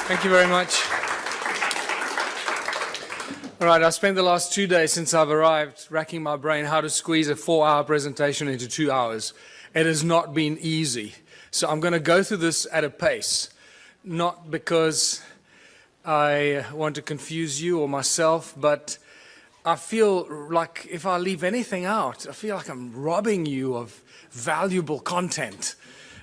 Thank you very much. All right, I spent the last 2 days since I've arrived racking my brain how to squeeze a 4-hour presentation into 2 hours. It has not been easy. So I'm going to go through this at a pace, not because I want to confuse you or myself, but I feel like if I leave anything out, I feel like I'm robbing you of valuable content.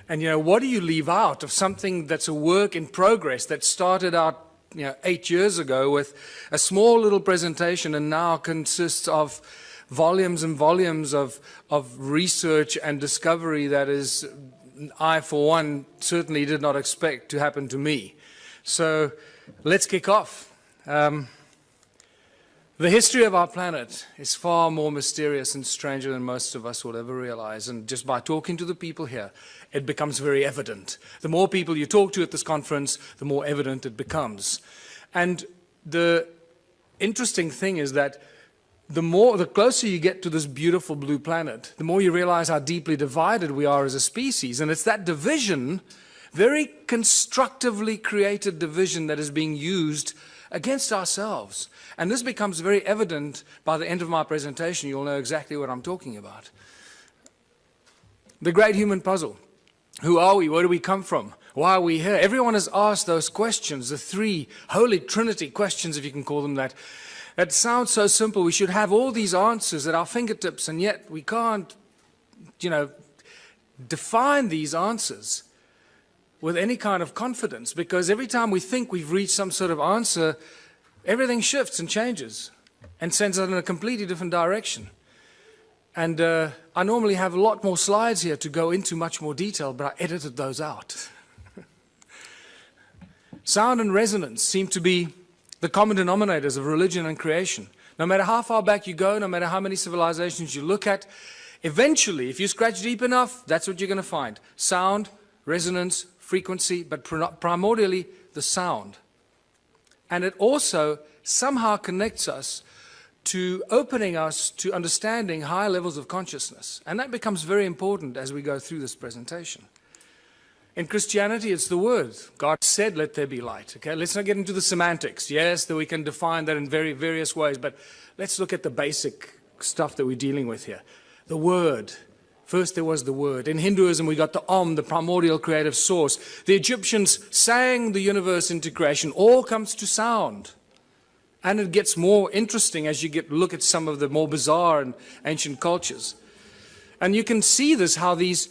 And, what do you leave out of something that's a work in progress that started out, 8 years ago with a small little presentation and now consists of volumes and volumes of research and discovery that is, I, for one, certainly did not expect to happen to me. So let's kick off. The history of our planet is far more mysterious and stranger than most of us will ever realize. And just by talking to the people here, it becomes very evident. The more people you talk to at this conference, the more evident it becomes. And the interesting thing is that the closer you get to this beautiful blue planet, the more you realize how deeply divided we are as a species. And it's that division, very constructively created division, that is being used against ourselves. And this becomes very evident by the end of my presentation. You'll know exactly what I'm talking about. The great human puzzle. Who are we? Where do we come from? Why are we here? Everyone has asked those questions, the three Holy Trinity questions, if you can call them that. That sounds so simple. We should have all these answers at our fingertips, and yet we can't, define these answers with any kind of confidence, because every time we think we've reached some sort of answer, everything shifts and changes and sends us in a completely different direction. And I normally have a lot more slides here to go into much more detail, but I edited those out. Sound and resonance seem to be the common denominators of religion and creation. No matter how far back you go, no matter how many civilizations you look at, eventually, if you scratch deep enough, that's what you're going to find. Sound, resonance, frequency, but primordially the sound. And it also somehow connects us to opening us to understanding higher levels of consciousness. And that becomes very important as we go through this presentation. In Christianity, it's the word. God said, let there be light. Okay, let's not get into the semantics. Yes, that we can define that in very various ways, but let's look at the basic stuff that we're dealing with here. The word. First there was the word. In Hinduism, we got the Om, the primordial creative source. The Egyptians sang the universe into creation. All comes to sound. And it gets more interesting as you look at some of the more bizarre and ancient cultures. And you can see this, how these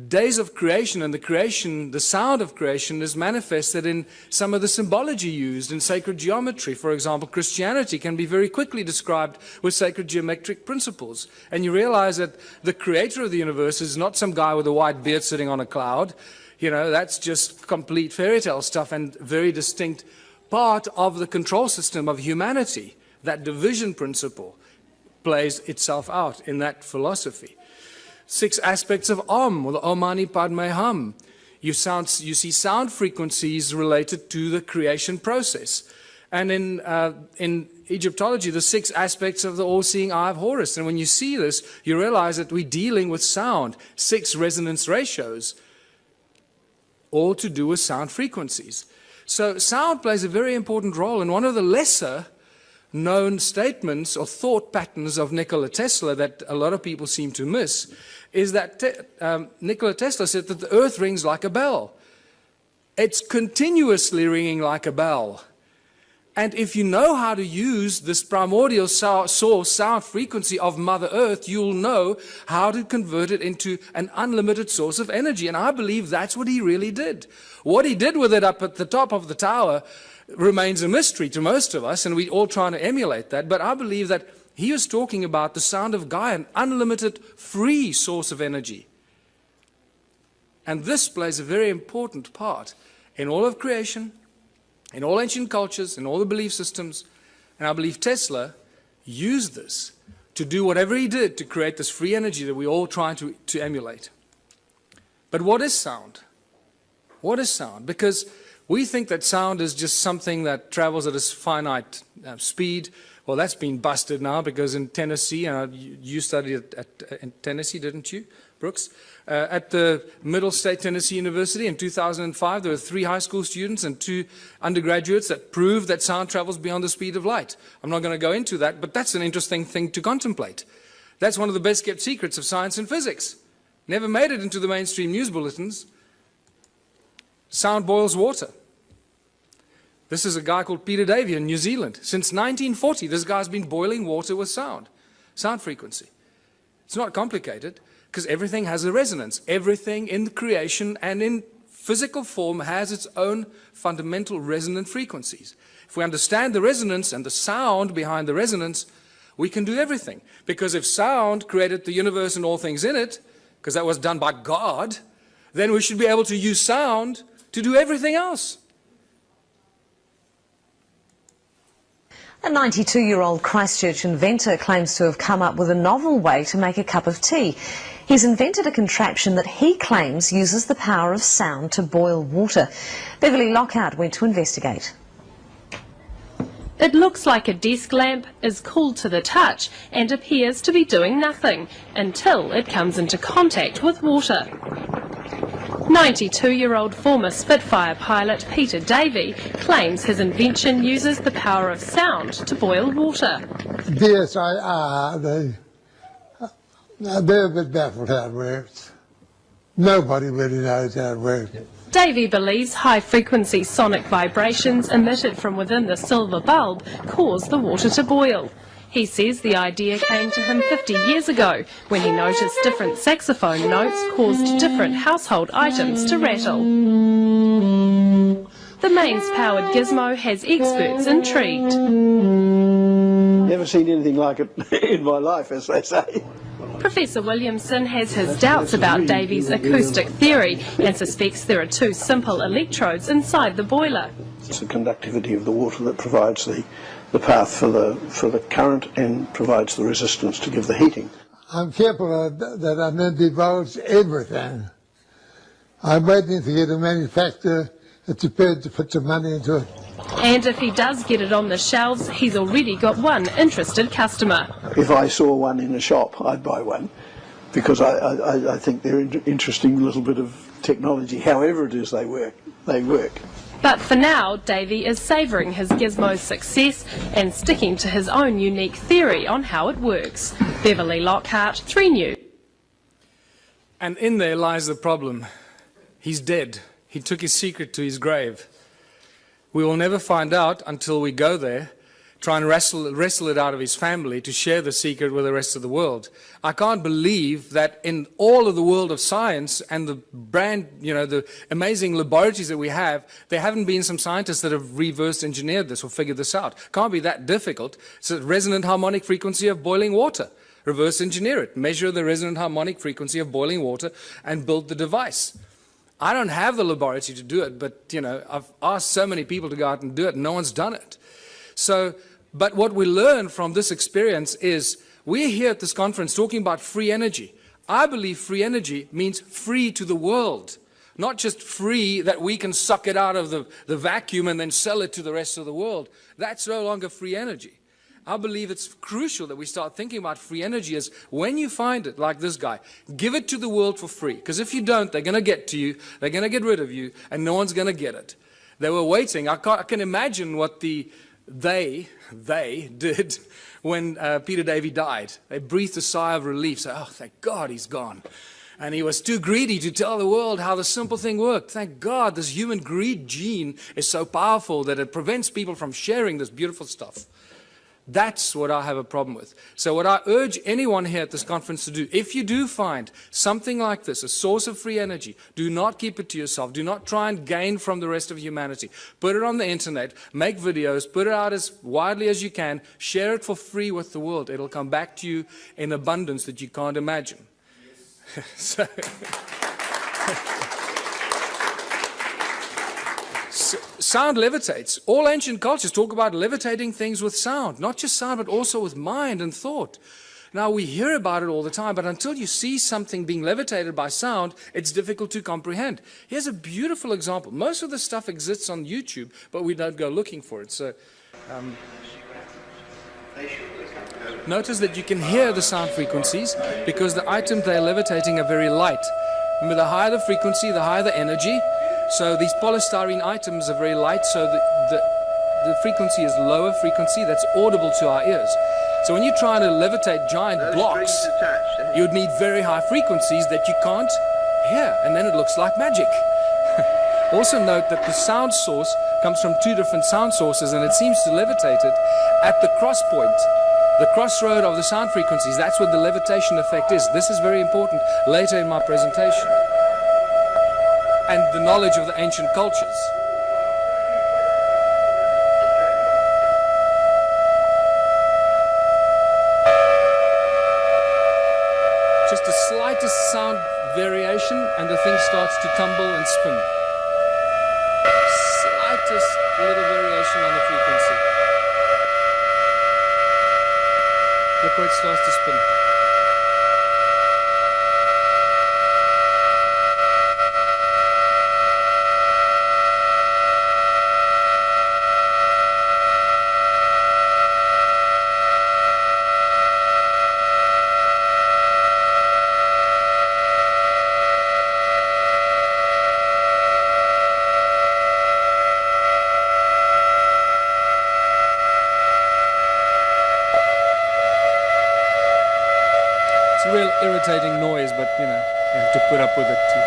days of creation and the sound of creation is manifested in some of the symbology used in sacred geometry. For example, Christianity can be very quickly described with sacred geometric principles. And you realize that the creator of the universe is not some guy with a white beard sitting on a cloud. That's just complete fairy tale stuff and very distinct part of the control system of humanity. That division principle plays itself out in that philosophy. 6 aspects of Om, or the Om Mani Padme Hum. You see sound frequencies related to the creation process. And in Egyptology, the 6 aspects of the all-seeing eye of Horus. And when you see this, you realize that we're dealing with sound, 6 resonance ratios, all to do with sound frequencies. So sound plays a very important role, and one of the lesser known statements or thought patterns of Nikola Tesla that a lot of people seem to miss is that Nikola Tesla said that the earth rings like a bell. It's continuously ringing like a bell. And if you know how to use this primordial source sound frequency of Mother Earth, you'll know how to convert it into an unlimited source of energy. And I believe that's what he really did. What he did with it up at the top of the tower remains a mystery to most of us, and we're all trying to emulate that. But I believe that he was talking about the sound of Gaia, an unlimited free source of energy. And this plays a very important part in all of creation, in all ancient cultures, in all the belief systems. And I believe Tesla used this to do whatever he did to create this free energy that we're all trying to emulate. But what is sound? What is sound? Because we think that sound is just something that travels at a finite speed. Well, that's been busted now, because in Tennessee, you studied in Tennessee, didn't you? Brooks, at the Middle State Tennessee University in 2005. There were 3 high school students and 2 undergraduates that proved that sound travels beyond the speed of light. I'm not going to go into that, but that's an interesting thing to contemplate. That's one of the best kept secrets of science and physics. Never made it into the mainstream news bulletins. Sound boils water. This is a guy called Peter Davey in New Zealand. Since 1940, this guy's been boiling water with sound frequency. It's not complicated, because everything has a resonance. Everything in the creation and in physical form has its own fundamental resonant frequencies. If we understand the resonance and the sound behind the resonance, we can do everything. Because if sound created the universe and all things in it, because that was done by God, then we should be able to use sound to do everything else. A 92-year-old Christchurch inventor claims to have come up with a novel way to make a cup of tea. He's invented a contraption that he claims uses the power of sound to boil water. Beverly Lockhart went to investigate. It looks like a desk lamp, is cool to the touch and appears to be doing nothing until it comes into contact with water. 92-year-old former Spitfire pilot Peter Davey claims his invention uses the power of sound to boil water. Yes, they're a bit baffled how it works. Nobody really knows how it works. Davey believes high-frequency sonic vibrations emitted from within the silver bulb cause the water to boil. He says the idea came to him 50 years ago when he noticed different saxophone notes caused different household items to rattle. The mains-powered gizmo has experts intrigued. Never seen anything like it in my life, as they say. Professor Williamson has his doubts about Davey's acoustic theory and suspects there are 2 simple electrodes inside the boiler. It's the conductivity of the water that provides the path for the current and provides the resistance to give the heating. I'm careful that I don't divulge everything. I'm waiting to get a manufacturer that's prepared to put some money into it. And if he does get it on the shelves, he's already got one interested customer. If I saw one in a shop, I'd buy one, because I think they're an interesting little bit of technology. However it is they work. But for now, Davey is savouring his gizmo's success and sticking to his own unique theory on how it works. Beverly Lockhart, 3 News. And in there lies the problem. He's dead. He took his secret to his grave. We will never find out until we go there, try and wrestle it out of his family to share the secret with the rest of the world. I can't believe that in all of the world of science and the the amazing laboratories that we have, there haven't been some scientists that have reverse engineered this or figured this out. Can't be that difficult. It's a resonant harmonic frequency of boiling water. Reverse engineer it. Measure the resonant harmonic frequency of boiling water and build the device. I don't have the laboratory to do it, but I've asked so many people to go out and do it, and no one's done it. So, but what we learn from this experience is we're here at this conference talking about free energy. I believe free energy means free to the world, not just free that we can suck it out of the vacuum and then sell it to the rest of the world. That's no longer free energy. I believe it's crucial that we start thinking about free energy as when you find it, like this guy, give it to the world for free. Because if you don't, they're going to get to you, they're going to get rid of you, and no one's going to get it. They were waiting. I can imagine what they did when Peter Davey died. They breathed a sigh of relief, say, oh, thank God he's gone. And he was too greedy to tell the world how the simple thing worked. Thank God this human greed gene is so powerful that it prevents people from sharing this beautiful stuff. That's what I have a problem with. So what I urge anyone here at this conference to do, if you do find something like this, a source of free energy, do not keep it to yourself. Do not try and gain from the rest of humanity. Put it on the internet, make videos, put it out as widely as you can, share it for free with the world. It'll come back to you in abundance that you can't imagine. Yes. Sound levitates. All ancient cultures talk about levitating things with sound, not just sound, but also with mind and thought. Now, we hear about it all the time, but until you see something being levitated by sound, it's difficult to comprehend. Here's a beautiful example. Most of the stuff exists on YouTube, but we don't go looking for it. So, Notice that you can hear the sound frequencies because the items they're levitating are very light. Remember, the higher the frequency, the higher the energy. So these polystyrene items are very light, so the frequency is lower frequency that's audible to our ears. So when you're trying to levitate giant blocks, you'd need very high frequencies that you can't hear, and then it looks like magic. Also note that the sound source comes from two different sound sources, and it seems to levitate it at the cross point, the crossroad of the sound frequencies. That's what the levitation effect is. This is very important later in my presentation. And the knowledge of the ancient cultures. Just the slightest sound variation and the thing starts to tumble and spin. Slightest little variation on the frequency. Look where it starts to spin. Real irritating noise, but you know, you have to put up with it too.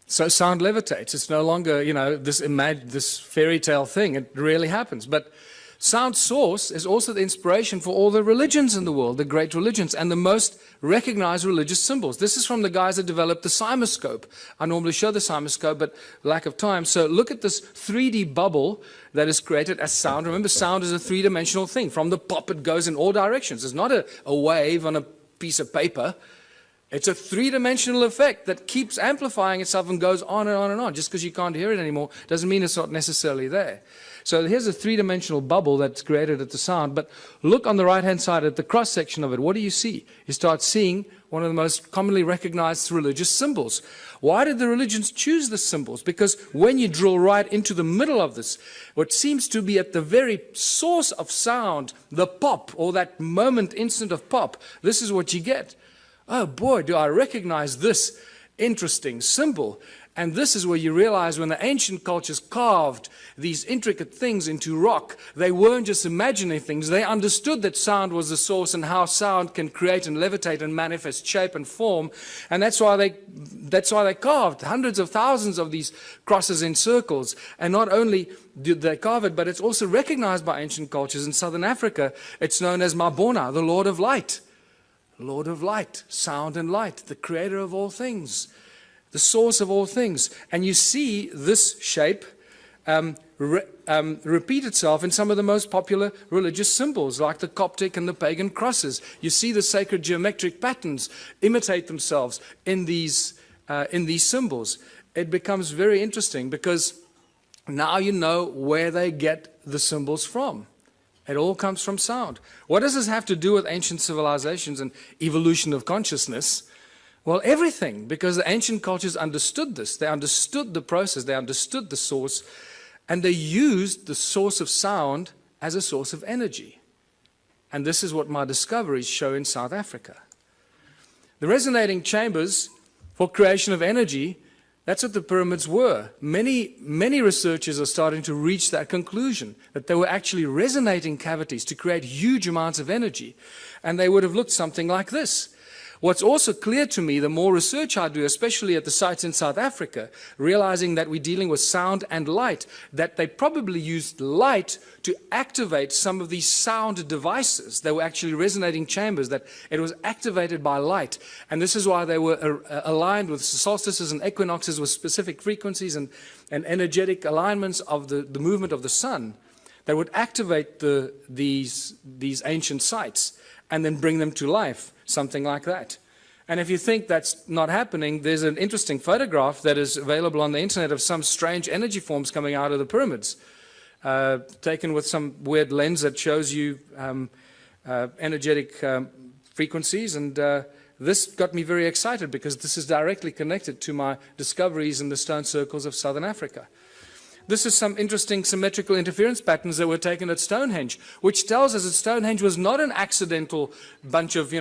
So sound levitates. It's no longer, you know, this fairy tale thing. It really happens. But sound source is also the inspiration for all the religions in the world, the great religions, and the most recognized religious symbols. This is from the guys that developed the cymoscope. I normally show the cymoscope, but lack of time. So look at this 3D bubble that is created as sound. Remember, sound is a three-dimensional thing. From the pop, it goes in all directions. It's not a wave on a piece of paper. It's a three-dimensional effect that keeps amplifying itself and goes on and on and on. Just because you can't hear it anymore doesn't mean it's not necessarily there. So here's a three-dimensional bubble that's created at the sound, but look on the right-hand side at the cross-section of it. What do you see? You start seeing one of the most commonly recognized religious symbols. Why did the religions choose the symbols? Because when you drill right into the middle of this, what seems to be at the very source of sound, the pop, or that instant of pop, this is what you get. Oh boy, do I recognize this interesting symbol. And this is where you realize when the ancient cultures carved these intricate things into rock, they weren't just imagining things. They understood that sound was the source and how sound can create and levitate and manifest shape and form. And that's why they carved hundreds of thousands of these crosses in circles. And not only did they carve it, but it's also recognized by ancient cultures. In southern Africa, it's known as Mabona, the Lord of Light. Lord of Light, sound and light, the creator of all things. The source of all things. And you see this shape repeat itself in some of the most popular religious symbols, like the Coptic and the pagan crosses. You see the sacred geometric patterns imitate themselves in these symbols. It becomes very interesting because now you know where they get the symbols from. It all comes from sound. What does this have to do with ancient civilizations and evolution of consciousness? Well, everything, because the ancient cultures understood this. They understood the process, they understood the source, and they used the source of sound as a source of energy. And this is what my discoveries show in South Africa. The resonating chambers for creation of energy, that's what the pyramids were. Many researchers are starting to reach that conclusion, that they were actually resonating cavities to create huge amounts of energy. And they would have looked something like this. What's also clear to me, the more research I do, especially at the sites in South Africa, realizing that we're dealing with sound and light, that they probably used light to activate some of these sound devices. They were actually resonating chambers, that it was activated by light. And this is why they were aligned with solstices and equinoxes with specific frequencies and energetic alignments of the movement of the sun that would activate these ancient sites and then bring them to life. Something like that. And if you think that's not happening, there's an interesting photograph that is available on the internet of some strange energy forms coming out of the pyramids, taken with some weird lens that shows you energetic frequencies, and this got me very excited because this is directly connected to my discoveries in the stone circles of southern Africa. This is some interesting symmetrical interference patterns that were taken at Stonehenge, which tells us that Stonehenge was not an accidental bunch of,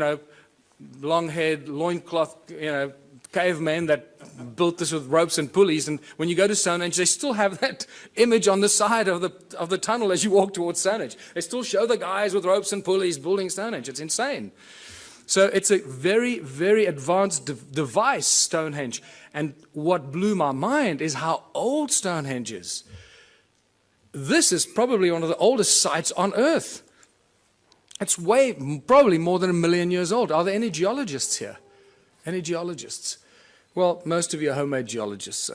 long-haired, loincloth, cavemen that built this with ropes and pulleys. And when you go to Stonehenge, they still have that image on the side of the tunnel as you walk towards Stonehenge. They still show the guys with ropes and pulleys building Stonehenge. It's insane. So it's a very, very advanced device, Stonehenge. And what blew my mind is how old Stonehenge is. This is probably one of the oldest sites on Earth. It's probably more than 1 million years old. Are there any geologists here? Any geologists? Well, most of you are homemade geologists.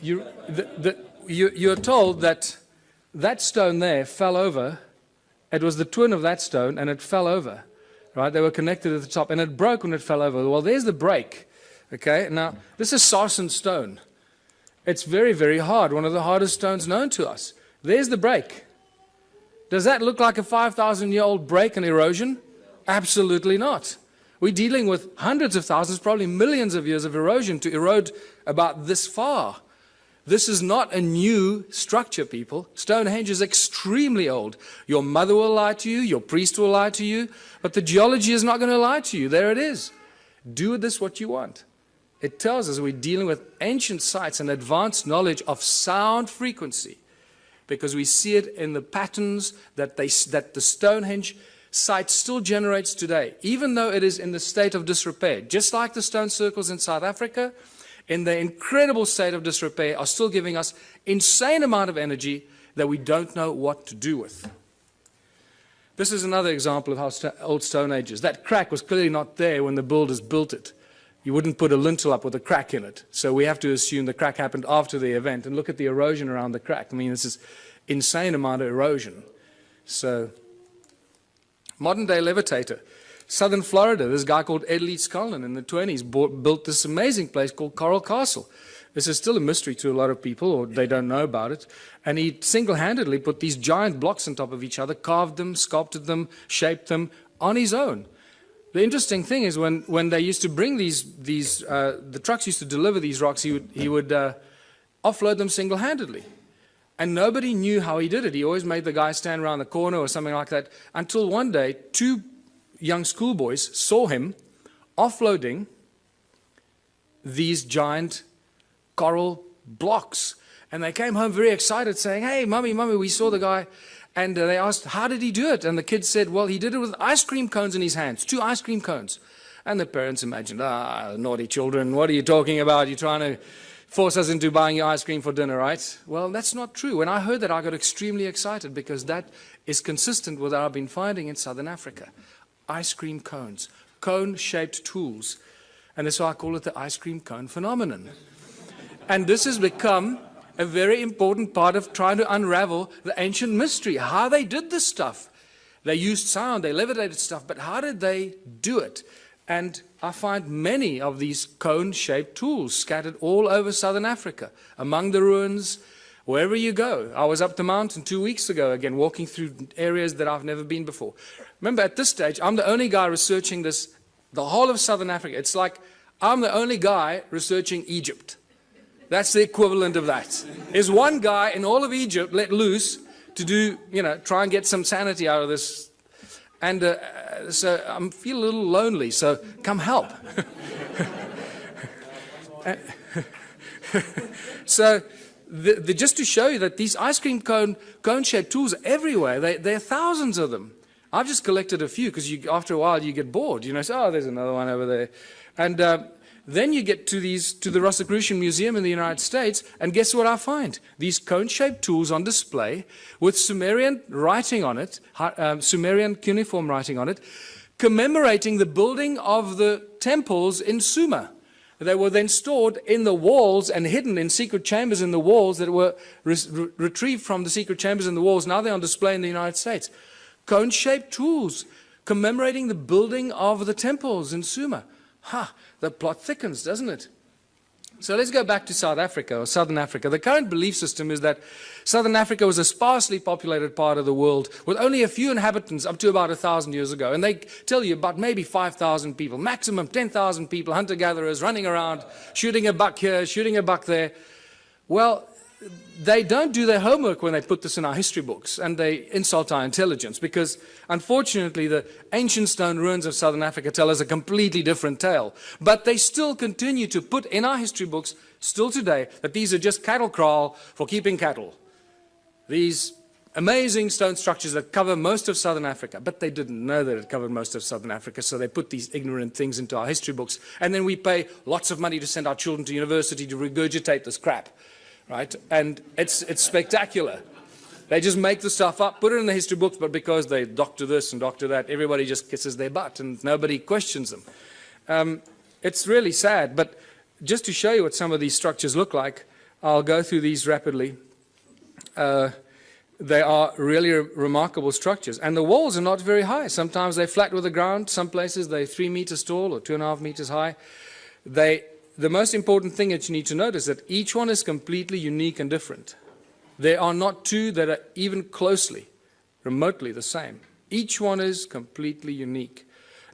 You're told that that stone there fell over. It was the twin of that stone, and it fell over. Right? They were connected at the top, and it broke when it fell over. Well, there's the break. Okay, now this is sarsen stone. It's very, very hard, one of the hardest stones known to us. There's the break. Does that look like a 5,000-year-old break and erosion? Absolutely not. We're dealing with hundreds of thousands, probably millions of years of erosion to erode about this far. This is not a new structure, people. Stonehenge is extremely old. Your mother will lie to you, your priest will lie to you, but the geology is not going to lie to you. There it is. Do with this what you want. It tells us we're dealing with ancient sites and advanced knowledge of sound frequency, because we see it in the patterns that the Stonehenge site still generates today, even though it is in the state of disrepair. Just like the stone circles in South Africa, in the incredible state of disrepair, are still giving us insane amount of energy that we don't know what to do with. This is another example of how old Stone Age is. That crack was clearly not there when the builders built it. You wouldn't put a lintel up with a crack in it. So we have to assume the crack happened after the event. And look at the erosion around the crack. I mean, this is insane amount of erosion. So, modern day levitator. Southern Florida, this guy called Ed Leeds Cullen in the 20s built this amazing place called Coral Castle. This is still a mystery to a lot of people, or they don't know about it. And he single-handedly put these giant blocks on top of each other, carved them, sculpted them, shaped them on his own. The interesting thing is when they used to bring the trucks used to deliver these rocks, he would offload them single-handedly. And nobody knew how he did it. He always made the guy stand around the corner or something like that, until one day, 2 young schoolboys saw him offloading these giant coral blocks. And they came home very excited saying, "Hey, Mummy, we saw the guy." And they asked, "How did he do it?" And the kid said, "Well, he did it with ice cream cones in his hands, 2 ice cream cones." And the parents imagined, naughty children, what are you talking about? You're trying to force us into buying your ice cream for dinner, right? Well, that's not true. When I heard that, I got extremely excited, because that is consistent with what I've been finding in southern Africa. Ice cream cones, cone-shaped tools. And that's why I call it the ice cream cone phenomenon. And this has become a very important part of trying to unravel the ancient mystery, how they did this stuff. They used sound, they levitated stuff, but how did they do it? And I find many of these cone-shaped tools scattered all over southern Africa, among the ruins, wherever you go. I was up the mountain 2 weeks ago, again, walking through areas that I've never been before. Remember, at this stage, I'm the only guy researching this, the whole of southern Africa. It's like I'm the only guy researching Egypt. That's the equivalent of that. There's one guy in all of Egypt let loose to do, try and get some sanity out of this. And so I feel a little lonely, so come help. So just to show you that these ice cream cone-shaped tools are everywhere. There are thousands of them. I've just collected a few, because after a while you get bored. Say, oh, there's another one over there. And then you get to the Rosicrucian Museum in the United States, and guess what I find? These cone-shaped tools on display with Sumerian writing on it, Sumerian cuneiform writing on it, commemorating the building of the temples in Sumer. They were then stored in the walls and hidden in secret chambers in the walls that were retrieved from the secret chambers in the walls. Now they're on display in the United States. Cone-shaped tools commemorating the building of the temples in Sumer. The plot thickens, doesn't it? So let's go back to South Africa, or Southern Africa. The current belief system is that Southern Africa was a sparsely populated part of the world with only a few inhabitants up to about 1,000 years ago. And they tell you about maybe 5,000 people, maximum 10,000 people, hunter-gatherers running around, shooting a buck here, shooting a buck there. Well, they don't do their homework when they put this in our history books, and they insult our intelligence, because unfortunately the ancient stone ruins of Southern Africa tell us a completely different tale. But they still continue to put in our history books, still today, that these are just cattle kraal for keeping cattle. These amazing stone structures that cover most of Southern Africa, but they didn't know that it covered most of Southern Africa, so they put these ignorant things into our history books, and then we pay lots of money to send our children to university to regurgitate this crap. Right? And it's spectacular. They just make the stuff up, put it in the history books, but because they doctor this and doctor that, everybody just kisses their butt and nobody questions them. It's really sad, but just to show you what some of these structures look like, I'll go through these rapidly. They are really remarkable structures. And the walls are not very high. Sometimes they're flat with the ground. Some places they're 3 meters tall or 2.5 meters high. The most important thing that you need to notice is that each one is completely unique and different. There are not two that are even closely, remotely the same. Each one is completely unique.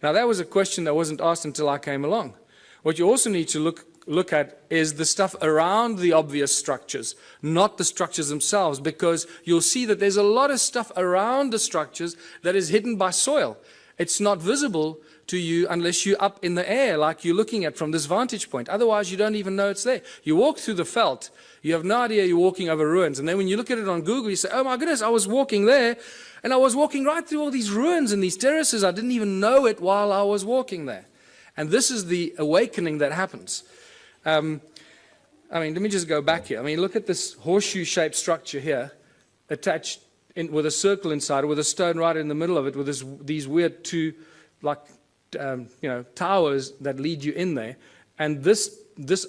Now that was a question that wasn't asked until I came along. What you also need to look at is the stuff around the obvious structures, not the structures themselves, because you'll see that there's a lot of stuff around the structures that is hidden by soil. It's not visible to you unless you're up in the air, like you're looking at from this vantage point. Otherwise, you don't even know it's there. You walk through the veld, you have no idea you're walking over ruins. And then when you look at it on Google, you say, oh my goodness, I was walking there, and I was walking right through all these ruins and these terraces. I didn't even know it while I was walking there. And this is the awakening that happens. I mean, let me just go back here. I mean, look at this horseshoe-shaped structure here, attached with a circle inside, with a stone right in the middle of it, with these weird two, like, towers that lead you in there. And this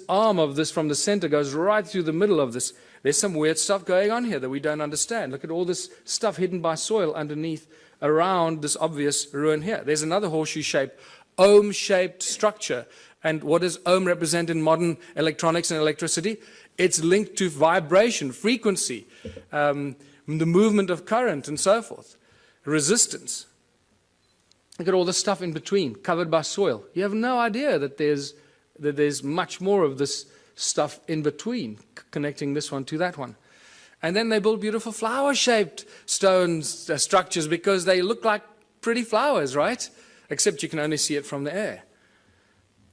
arm of this from the center goes right through the middle of this. There's some weird stuff going on here that we don't understand. Look at all this stuff hidden by soil underneath, around this obvious ruin here. There's another horseshoe-shaped, ohm-shaped structure. And what does ohm represent in modern electronics and electricity? It's linked to vibration, frequency, the movement of current, and so forth. Resistance. Look at all the stuff in between, covered by soil. You have no idea that there's much more of this stuff in between, connecting this one to that one. And then they build beautiful flower-shaped stone structures because they look like pretty flowers, right? Except you can only see it from the air.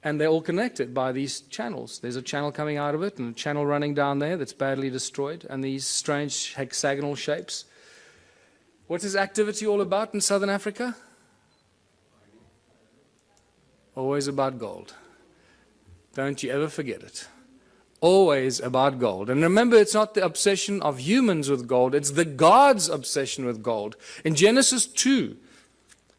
And they're all connected by these channels. There's a channel coming out of it and a channel running down there that's badly destroyed, and these strange hexagonal shapes. What is activity all about in Southern Africa? Always about gold. Don't you ever forget it. Always about gold. And remember, it's not the obsession of humans with gold, it's the God's obsession with gold. In Genesis 2,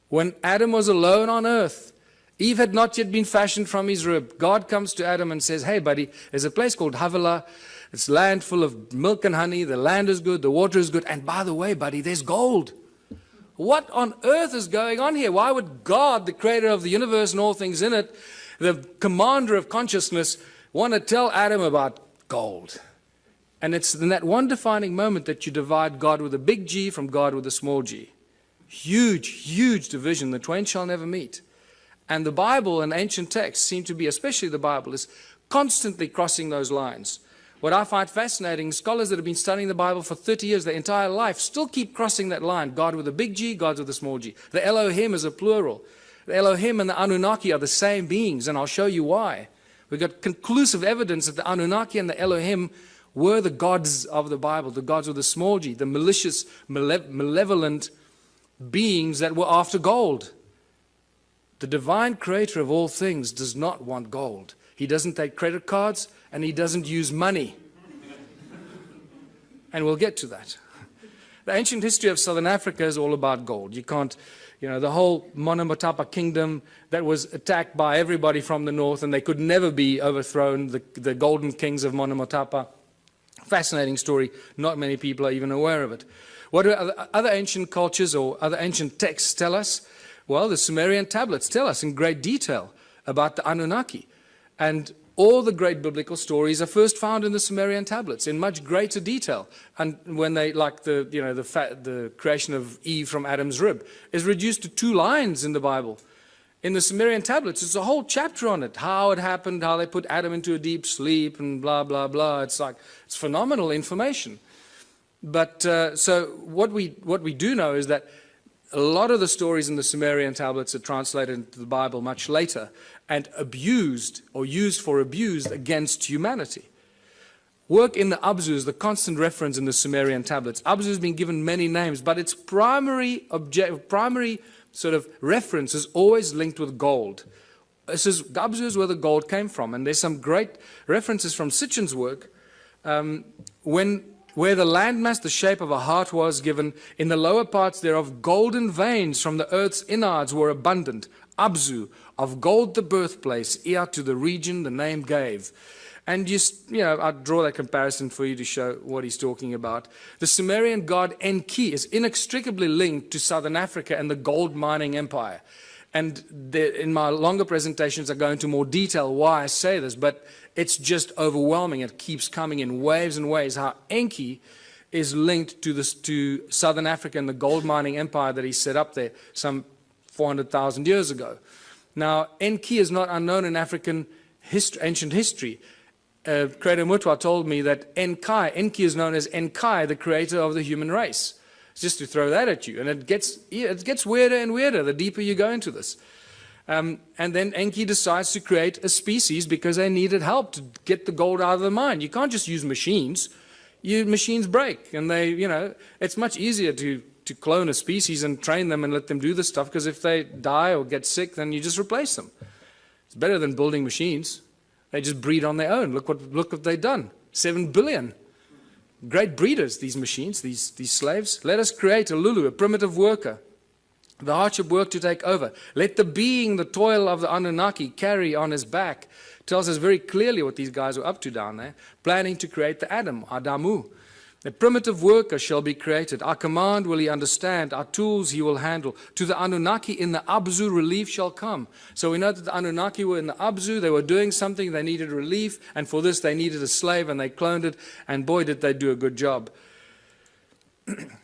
when Adam was alone on earth, Eve had not yet been fashioned from his rib. God comes to Adam and says, hey buddy, there's a place called Havilah. It's land full of milk and honey. The land is good, the water is good. And by the way, buddy, there's gold. What on earth is going on here? Why would God, the creator of the universe and all things in it, the commander of consciousness, want to tell Adam about gold? And it's in that one defining moment that you divide God with a big G from God with a small g. Huge, huge division. The twain shall never meet. And the Bible and ancient texts seem to be, especially the Bible, is constantly crossing those lines. What I find fascinating, scholars that have been studying the Bible for 30 years, their entire life, still keep crossing that line. God with a big G, God with a small g. The Elohim is a plural. The Elohim and the Annunaki are the same beings, and I'll show you why. We've got conclusive evidence that the Annunaki and the Elohim were the gods of the Bible, the gods with a small g, the malicious, malevolent beings that were after gold. The divine creator of all things does not want gold. He doesn't take credit cards, and he doesn't use money. And we'll get to that. The ancient history of Southern Africa is all about gold. You can't, the whole Monomotapa kingdom that was attacked by everybody from the north, and they could never be overthrown, the golden kings of Monomotapa. Fascinating story. Not many people are even aware of it. What do other ancient cultures or other ancient texts tell us? Well, the Sumerian tablets tell us in great detail about the Annunaki. And all the great biblical stories are first found in the Sumerian tablets in much greater detail. And when they, like the creation of Eve from Adam's rib, is reduced to 2 lines in the Bible. In the Sumerian tablets, it's a whole chapter on it, how it happened, how they put Adam into a deep sleep, and blah, blah, blah. It's phenomenal information. But so what we do know is that a lot of the stories in the Sumerian tablets are translated into the Bible much later and abused or used for abuse against humanity. Work in the Abzu is the constant reference in the Sumerian tablets. Abzu has been given many names, but its primary sort of reference is always linked with gold. This is Abzu is where the gold came from, and there's some great references from Sitchin's work where the landmass, the shape of a heart was given, in the lower parts thereof golden veins from the earth's innards were abundant. Abzu, of gold the birthplace, Ea to the region the name gave. And I draw that comparison for you to show what he's talking about. The Sumerian god Enki is inextricably linked to Southern Africa and the gold mining empire. And in my longer presentations, I go into more detail why I say this, but it's just overwhelming. It keeps coming in waves and waves, how Enki is linked to Southern Africa and the gold mining empire that he set up there some 400,000 years ago. Now, Enki is not unknown in African ancient history. Creator Mutwa told me that Enki is known as Enkai, the creator of the human race. Just to throw that at you. And it gets weirder and weirder the deeper you go into this. And then Enki decides to create a species because they needed help to get the gold out of the mine. You can't just use machines. Machines break. And it's much easier to clone a species and train them and let them do this stuff, because if they die or get sick, then you just replace them. It's better than building machines. They just breed on their own. Look what they've done. 7 billion. Great breeders, these machines, these slaves. Let us create a Lulu, a primitive worker. The hardship work to take over. Let the being, the toil of the Annunaki carry on his back. Tells us very clearly what these guys were up to down there. Planning to create the Adam, Adamu. A primitive worker shall be created. Our command will he understand. Our tools he will handle. To the Anunnaki in the Abzu relief shall come. So we know that the Anunnaki were in the Abzu. They were doing something. They needed relief. And for this they needed a slave, and they cloned it. And boy, did they do a good job.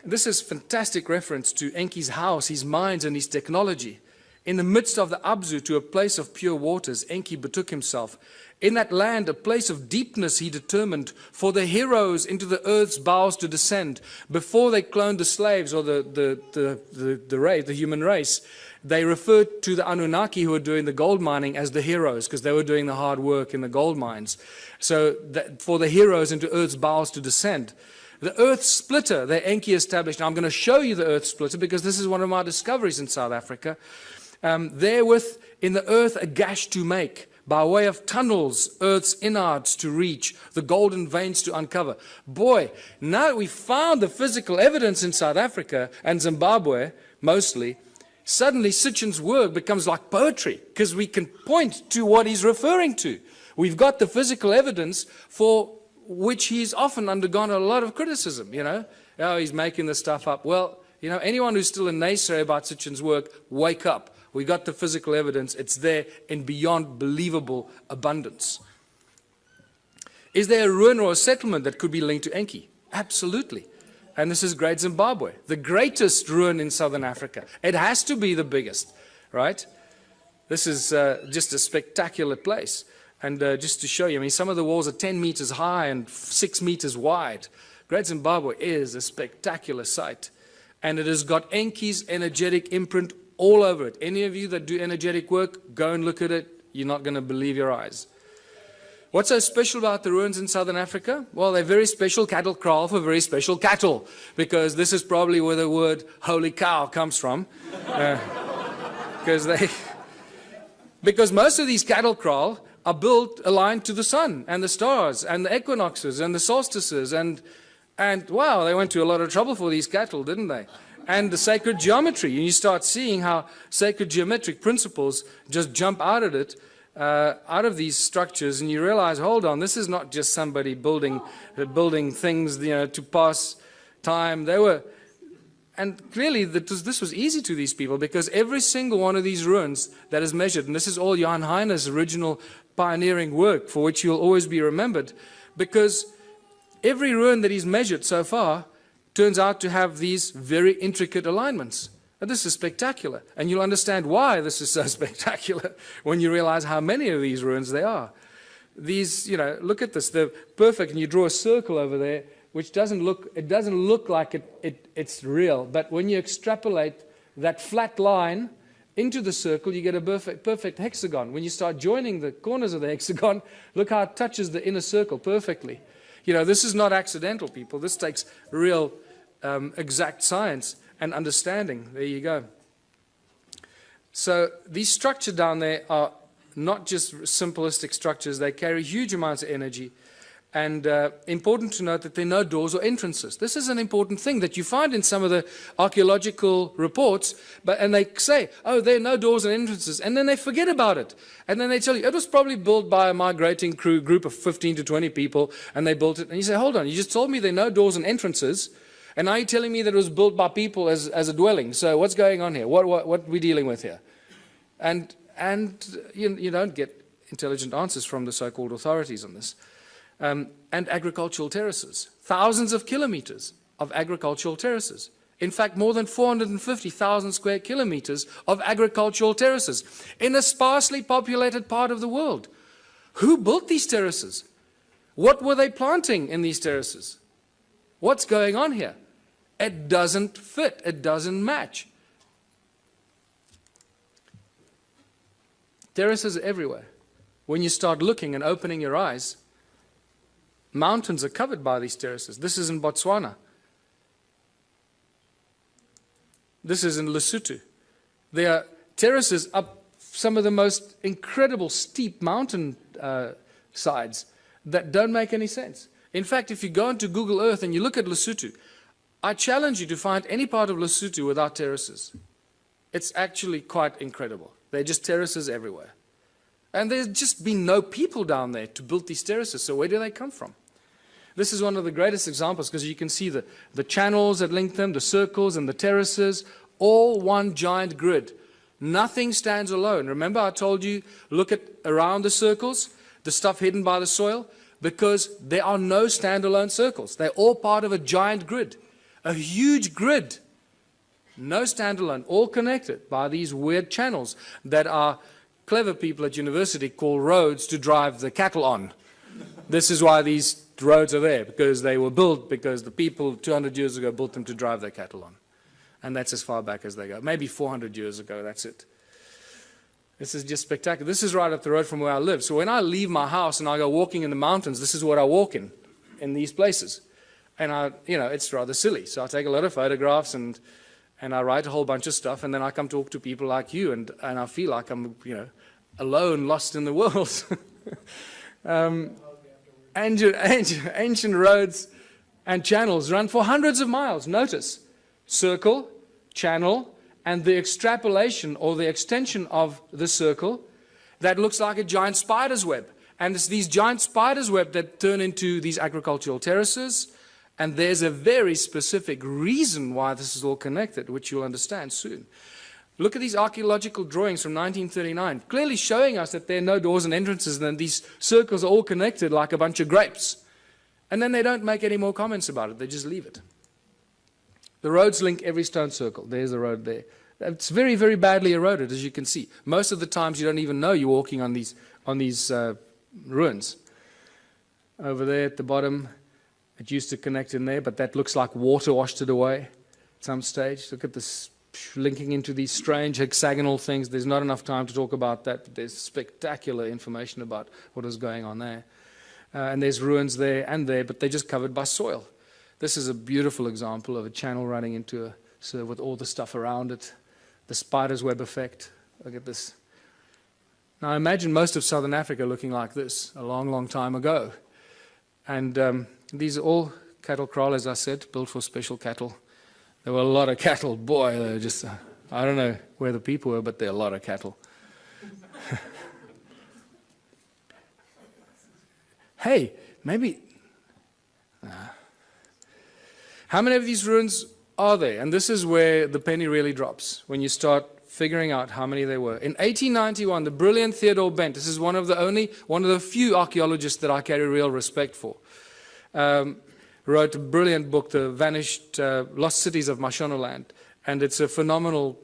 This is fantastic reference to Enki's house, his mines, and his technology. In the midst of the Abzu, to a place of pure waters, Enki betook himself. In that land, a place of deepness he determined for the heroes into the earth's bowels to descend. Before they cloned the slaves or the human race, they referred to the Anunnaki who were doing the gold mining as the heroes, because they were doing the hard work in the gold mines. So for the heroes into earth's bowels to descend. The earth splitter that Enki established. Now I'm going to show you the earth splitter because this is one of my discoveries in South Africa. Therewith in the earth a gash to make, by way of tunnels, earth's innards to reach, the golden veins to uncover. Boy, now that we found the physical evidence in South Africa and Zimbabwe, mostly, suddenly Sitchin's work becomes like poetry, because we can point to what he's referring to. We've got the physical evidence for which he's often undergone a lot of criticism, Oh, he's making this stuff up. Well, anyone who's still a naysayer about Sitchin's work, wake up. We got the physical evidence. It's there in beyond believable abundance. Is there a ruin or a settlement that could be linked to Enki? Absolutely. And this is Great Zimbabwe, the greatest ruin in southern Africa. It has to be the biggest, right? This is just a spectacular place. And just to show you, some of the walls are 10 meters high and 6 meters wide. Great Zimbabwe is a spectacular sight. And it has got Enki's energetic imprint all over it. Any of you that do energetic work, go and look at it. You're not going to believe your eyes. What's so special about the ruins in southern Africa? Well, they're very special cattle kraal for very special cattle, because this is probably where the word holy cow comes from. Because most of these cattle kraal are built aligned to the sun and the stars and the equinoxes and the solstices, and wow, they went to a lot of trouble for these cattle, didn't they? And the sacred geometry, and you start seeing how sacred geometric principles just jump out of it, out of these structures, and you realize, hold on, this is not just somebody building things, to pass time. And clearly this was easy to these people, because every single one of these ruins that is measured, and this is all Johann Heine's original pioneering work for which you'll always be remembered, because every ruin that he's measured so far turns out to have these very intricate alignments. And this is spectacular. And you'll understand why this is so spectacular when you realize how many of these ruins there are. These, look at this, they're perfect, and you draw a circle over there, which doesn't look like it's real. But when you extrapolate that flat line into the circle, you get a perfect hexagon. When you start joining the corners of the hexagon, look how it touches the inner circle perfectly. This is not accidental, people. This takes real exact science and understanding. There you go. So these structures down there are not just simplistic structures. They carry huge amounts of energy. And important to note that there are no doors or entrances. This is an important thing that you find in some of the archaeological reports, and they say, oh, there are no doors and entrances, and then they forget about it. And then they tell you, it was probably built by a migrating group of 15 to 20 people, and they built it. And you say, hold on, you just told me there are no doors and entrances, and now you're telling me that it was built by people as a dwelling. So what's going on here? What are we dealing with here? And you don't get intelligent answers from the so-called authorities on this. And agricultural terraces. Thousands of kilometers of agricultural terraces. In fact, more than 450,000 square kilometers of agricultural terraces in a sparsely populated part of the world. Who built these terraces? What were they planting in these terraces? What's going on here? It doesn't fit. It doesn't match. Terraces are everywhere. When you start looking and opening your eyes, mountains are covered by these terraces. This is in Botswana. This is in Lesotho. There are terraces up some of the most incredible steep mountain sides that don't make any sense. In fact, if you go into Google Earth and you look at Lesotho, I challenge you to find any part of Lesotho without terraces. It's actually quite incredible. There are just terraces everywhere. And there's just been no people down there to build these terraces, so where do they come from? This is one of the greatest examples because you can see the channels that link them, the circles and the terraces, all one giant grid. Nothing stands alone. Remember I told you, look at around the circles, the stuff hidden by the soil, because there are no standalone circles. They're all part of a giant grid, a huge grid. No standalone, all connected by these weird channels that are clever people at university call roads to drive the cattle on. This is why these roads are there, because they were built because the people 200 years ago built them to drive their cattle on. And that's as far back as they go. Maybe 400 years ago, that's it. This is just spectacular. This is right up the road from where I live. So when I leave my house and I go walking in the mountains, this is what I walk in these places. And it's rather silly. So I take a lot of photographs and I write a whole bunch of stuff, and then I come talk to people like you, and I feel like I'm, alone, lost in the world. Ancient roads and channels run for hundreds of miles. Notice, circle, channel, and the extrapolation or the extension of the circle that looks like a giant spider's web. And it's these giant spider's web that turn into these agricultural terraces. And there's a very specific reason why this is all connected, which you'll understand soon. Look at these archaeological drawings from 1939, clearly showing us that there are no doors and entrances, and these circles are all connected like a bunch of grapes. And then they don't make any more comments about it, they just leave it. The roads link every stone circle. There's the road there. It's very, very badly eroded, as you can see. Most of the times you don't even know you're walking on these ruins. Over there at the bottom, it used to connect in there, but that looks like water washed it away at some stage. Look at this linking into these strange hexagonal things. There's not enough time to talk about that, but there's spectacular information about what is going on there. And there's ruins there and there, but they're just covered by soil. This is a beautiful example of a channel running into with all the stuff around it. The spider's web effect. Look at this. Now imagine most of southern Africa looking like this a long, long time ago. And these are all cattle kraal, as I said, built for special cattle. There were a lot of cattle. Boy, they were just, I don't know where the people were, but there are a lot of cattle. Hey, maybe... How many of these ruins are there? And this is where the penny really drops, when you start figuring out how many there were. In 1891, the brilliant Theodore Bent, this is one of the few archaeologists that I carry real respect for, wrote a brilliant book, The Vanished Lost Cities of Mashonaland, and it's a phenomenal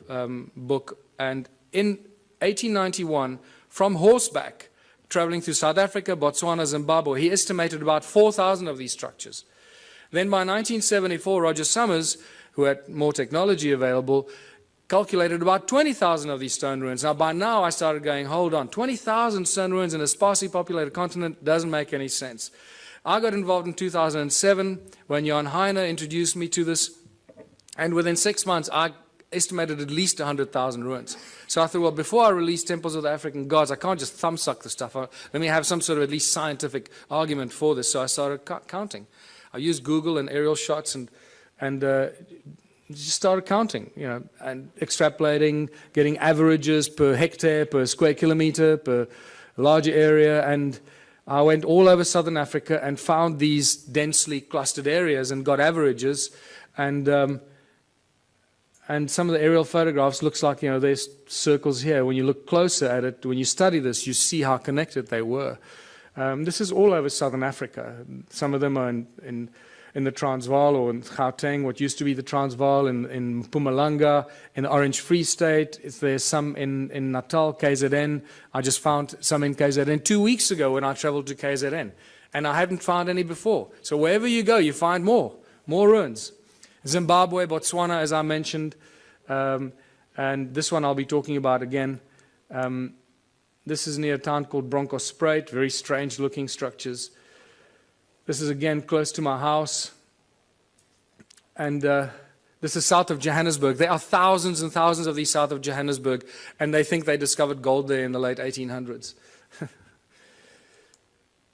book. And in 1891, from horseback, traveling through South Africa, Botswana, Zimbabwe, he estimated about 4,000 of these structures. Then by 1974, Roger Summers, who had more technology available, calculated about 20,000 of these stone ruins. Now, by now, I started going, hold on, 20,000 stone ruins in a sparsely populated continent doesn't make any sense. I got involved in 2007 when Jan Heine introduced me to this, and within 6 months, I estimated at least 100,000 ruins. So I thought, well, before I release Temples of the African Gods, I can't just thumbsuck the stuff. Let me have some sort of at least scientific argument for this. So I started counting. I used Google and aerial shots and just started counting, and extrapolating, getting averages per hectare, per square kilometer, per larger area. And I went all over southern Africa and found these densely clustered areas and got averages. And some of the aerial photographs looks like, there's circles here. When you look closer at it, when you study this, you see how connected they were. This is all over southern Africa. Some of them are in the Transvaal or in Gauteng, what used to be the Transvaal, in Mpumalanga, in the Orange Free State. There's some in Natal, KZN. I just found some in KZN 2 weeks ago when I traveled to KZN. And I hadn't found any before. So wherever you go, you find more ruins. Zimbabwe, Botswana, as I mentioned. And this one I'll be talking about again. This is near a town called Bronkhorstspruit, very strange looking structures. This is again close to my house. And this is south of Johannesburg. There are thousands and thousands of these south of Johannesburg, and they think they discovered gold there in the late 1800s.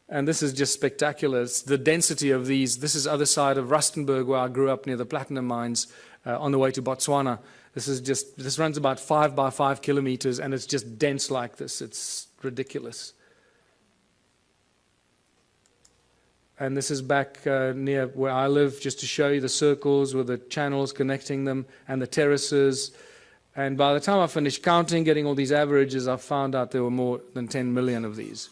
And this is just spectacular. It's the density of these. This is other side of Rustenburg, where I grew up near the platinum mines on the way to Botswana. This runs about 5 by 5 kilometers, and it's just dense like this. It's ridiculous. And this is back near where I live, just to show you the circles with the channels connecting them and the terraces. And by the time I finished counting, getting all these averages, I found out there were more than 10 million of these.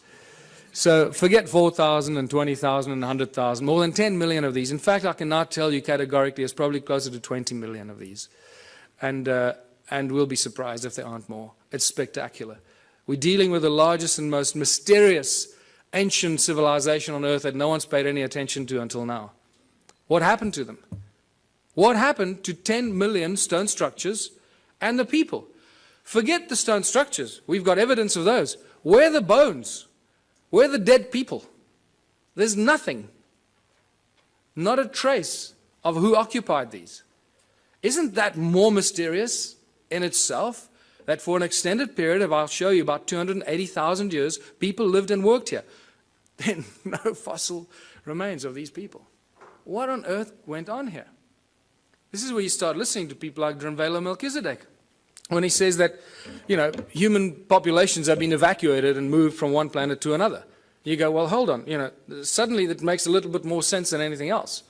So forget 4,000 and 20,000 and 100,000, more than 10 million of these. In fact, I can now tell you categorically it's probably closer to 20 million of these. And we'll be surprised if there aren't more. It's spectacular. We're dealing with the largest and most mysterious ancient civilization on earth that no one's paid any attention to until now. What happened to them? What happened to 10 million stone structures and the people? Forget the stone structures. We've got evidence of those. Where are the bones? Where are the dead people? There's nothing. Not a trace of who occupied these. Isn't that more mysterious in itself? That for an extended period of, I'll show you, about 280,000 years, people lived and worked here. Then no fossil remains of these people. What on earth went on here? This is where you start listening to people like Drunvalo Melchizedek, when he says that, human populations have been evacuated and moved from one planet to another. You go, well, hold on, suddenly that makes a little bit more sense than anything else.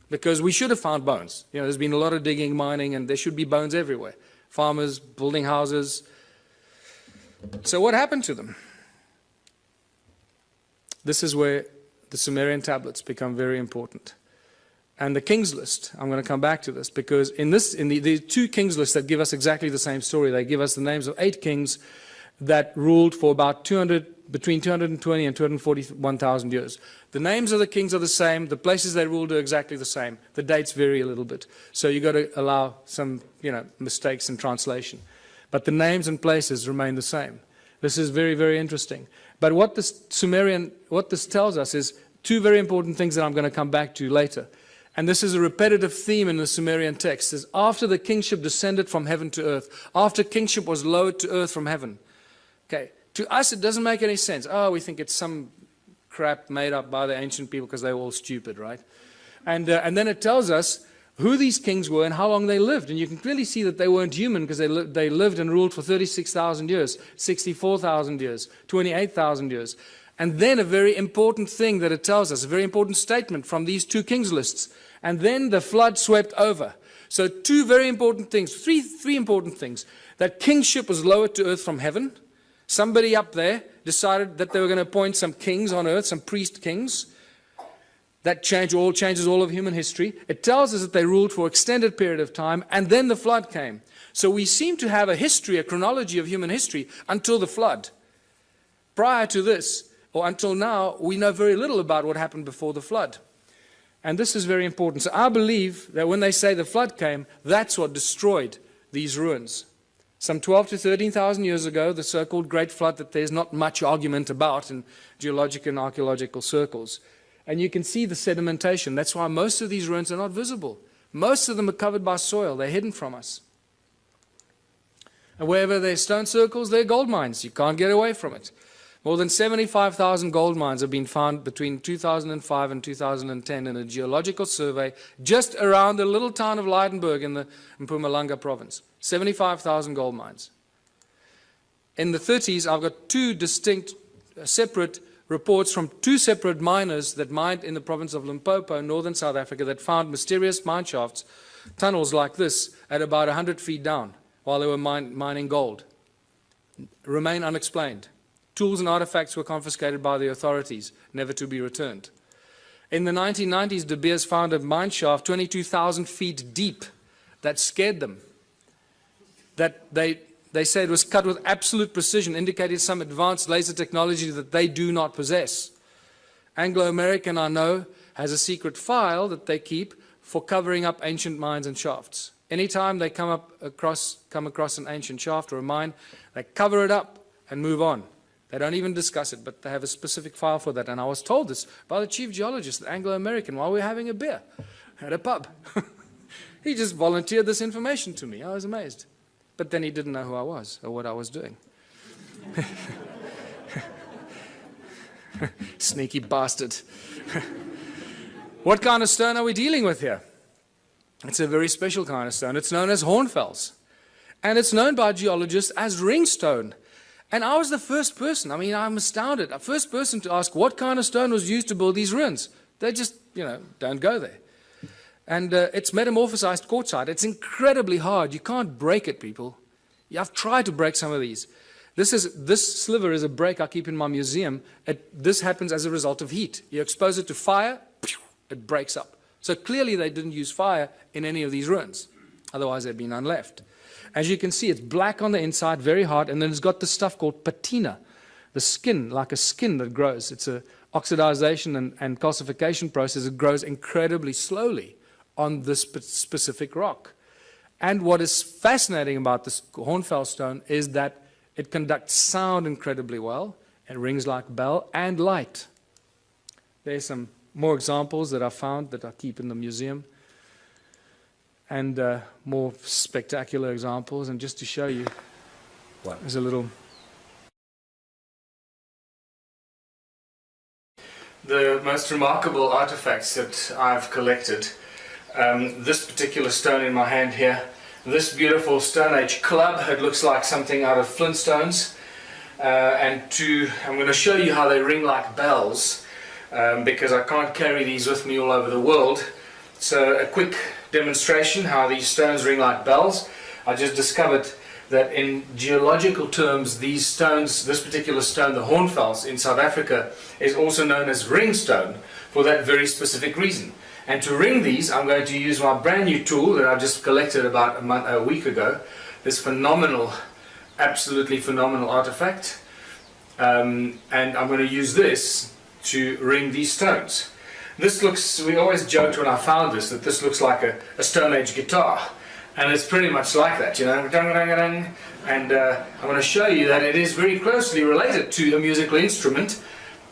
Because we should have found bones. There's been a lot of digging, mining, and there should be bones everywhere. Farmers, building houses. So what happened to them? This is where the Sumerian tablets become very important. And the King's List, I'm going to come back to this, because in the two King's Lists that give us exactly the same story. They give us the names of 8 kings that ruled for about between 220 and 241,000 years. The names of the kings are the same. The places they ruled are exactly the same. The dates vary a little bit. So you've got to allow some mistakes in translation. But the names and places remain the same. This is very, very interesting. But what this tells us is 2 very important things that I'm going to come back to later. And this is a repetitive theme in the Sumerian text. Is after the kingship descended from heaven to earth, after kingship was lowered to earth from heaven. Okay, to us it doesn't make any sense. Oh, we think it's some crap made up by the ancient people because they were all stupid, right? And then it tells us who these kings were and how long they lived. And you can clearly see that they weren't human, because they lived and ruled for 36,000 years, 64,000 years, 28,000 years. And then a very important thing that it tells us, a very important statement from these 2 kings lists. And then the flood swept over. So 2 very important things, three important things. that kingship was lowered to earth from heaven. Somebody up there decided that they were going to appoint some kings on earth, some priest kings. That changes all of human history. It tells us that they ruled for an extended period of time, and then the flood came. So we seem to have a history, a chronology of human history until the flood. Prior to this, or until now, we know very little about what happened before the flood. And this is very important. So I believe that when they say the flood came, that's what destroyed these ruins. Some 12 to 13,000 years ago, the so-called Great Flood that there's not much argument about in geologic and archaeological circles. And you can see the sedimentation. That's why most of these ruins are not visible. Most of them are covered by soil. They're hidden from us. And wherever there's stone circles, there are gold mines. You can't get away from it. More than 75,000 gold mines have been found between 2005 and 2010 in a geological survey just around the little town of Leidenburg in Mpumalanga province. 75,000 gold mines. In the 30s, I've got two distinct, separate reports from two separate miners that mined in the province of Limpopo, northern South Africa, that found mysterious mine shafts, tunnels like this, at about 100 feet down while they were mining gold. Remain unexplained. Tools and artifacts were confiscated by the authorities, never to be returned. In the 1990s, De Beers found a mine shaft 22,000 feet deep that scared them. That they say it was cut with absolute precision, indicating some advanced laser technology that they do not possess. Anglo-American, I know, has a secret file that they keep for covering up ancient mines and shafts. Anytime they come across an ancient shaft or a mine, they cover it up and move on. They don't even discuss it, but they have a specific file for that. And I was told this by the chief geologist, the Anglo-American, while we were having a beer at a pub. He just volunteered this information to me. I was amazed. But then he didn't know who I was or what I was doing. Sneaky bastard. What kind of stone are we dealing with here? It's a very special kind of stone. It's known as hornfels. And it's known by geologists as ringstone. And I was the first person, I'm astounded, the first person to ask what kind of stone was used to build these ruins. They just, don't go there. And it's metamorphosized quartzite. It's incredibly hard. You can't break it, people. I've tried to break some of these. This sliver is a break I keep in my museum. This happens as a result of heat. You expose it to fire, it breaks up. So clearly they didn't use fire in any of these ruins. Otherwise there'd be none left. As you can see, it's black on the inside, very hard, and then it's got this stuff called patina, the skin, like a skin that grows. It's an oxidization and calcification process. It grows incredibly slowly on this specific rock. And what is fascinating about this hornfels stone is that it conducts sound incredibly well. It rings like a bell and light. There's some more examples that I found that I keep in the museum. And more spectacular examples. And just to show you, there's a little... The most remarkable artifacts that I've collected, this particular stone in my hand here, this beautiful Stone Age club, it looks like something out of Flintstones. I'm going to show you how they ring like bells, because I can't carry these with me all over the world. So a quick demonstration how these stones ring like bells. I just discovered that in geological terms, these stones, this particular stone, the hornfels in South Africa, is also known as ringstone for that very specific reason. And to ring these, I'm going to use my brand new tool that I just collected about a week ago. This phenomenal, absolutely phenomenal artifact. And I'm going to use this to ring these stones. This looks, we always joked when I found this, that this looks like a Stone Age guitar. And it's pretty much like that, And I'm going to show you that it is very closely related to a musical instrument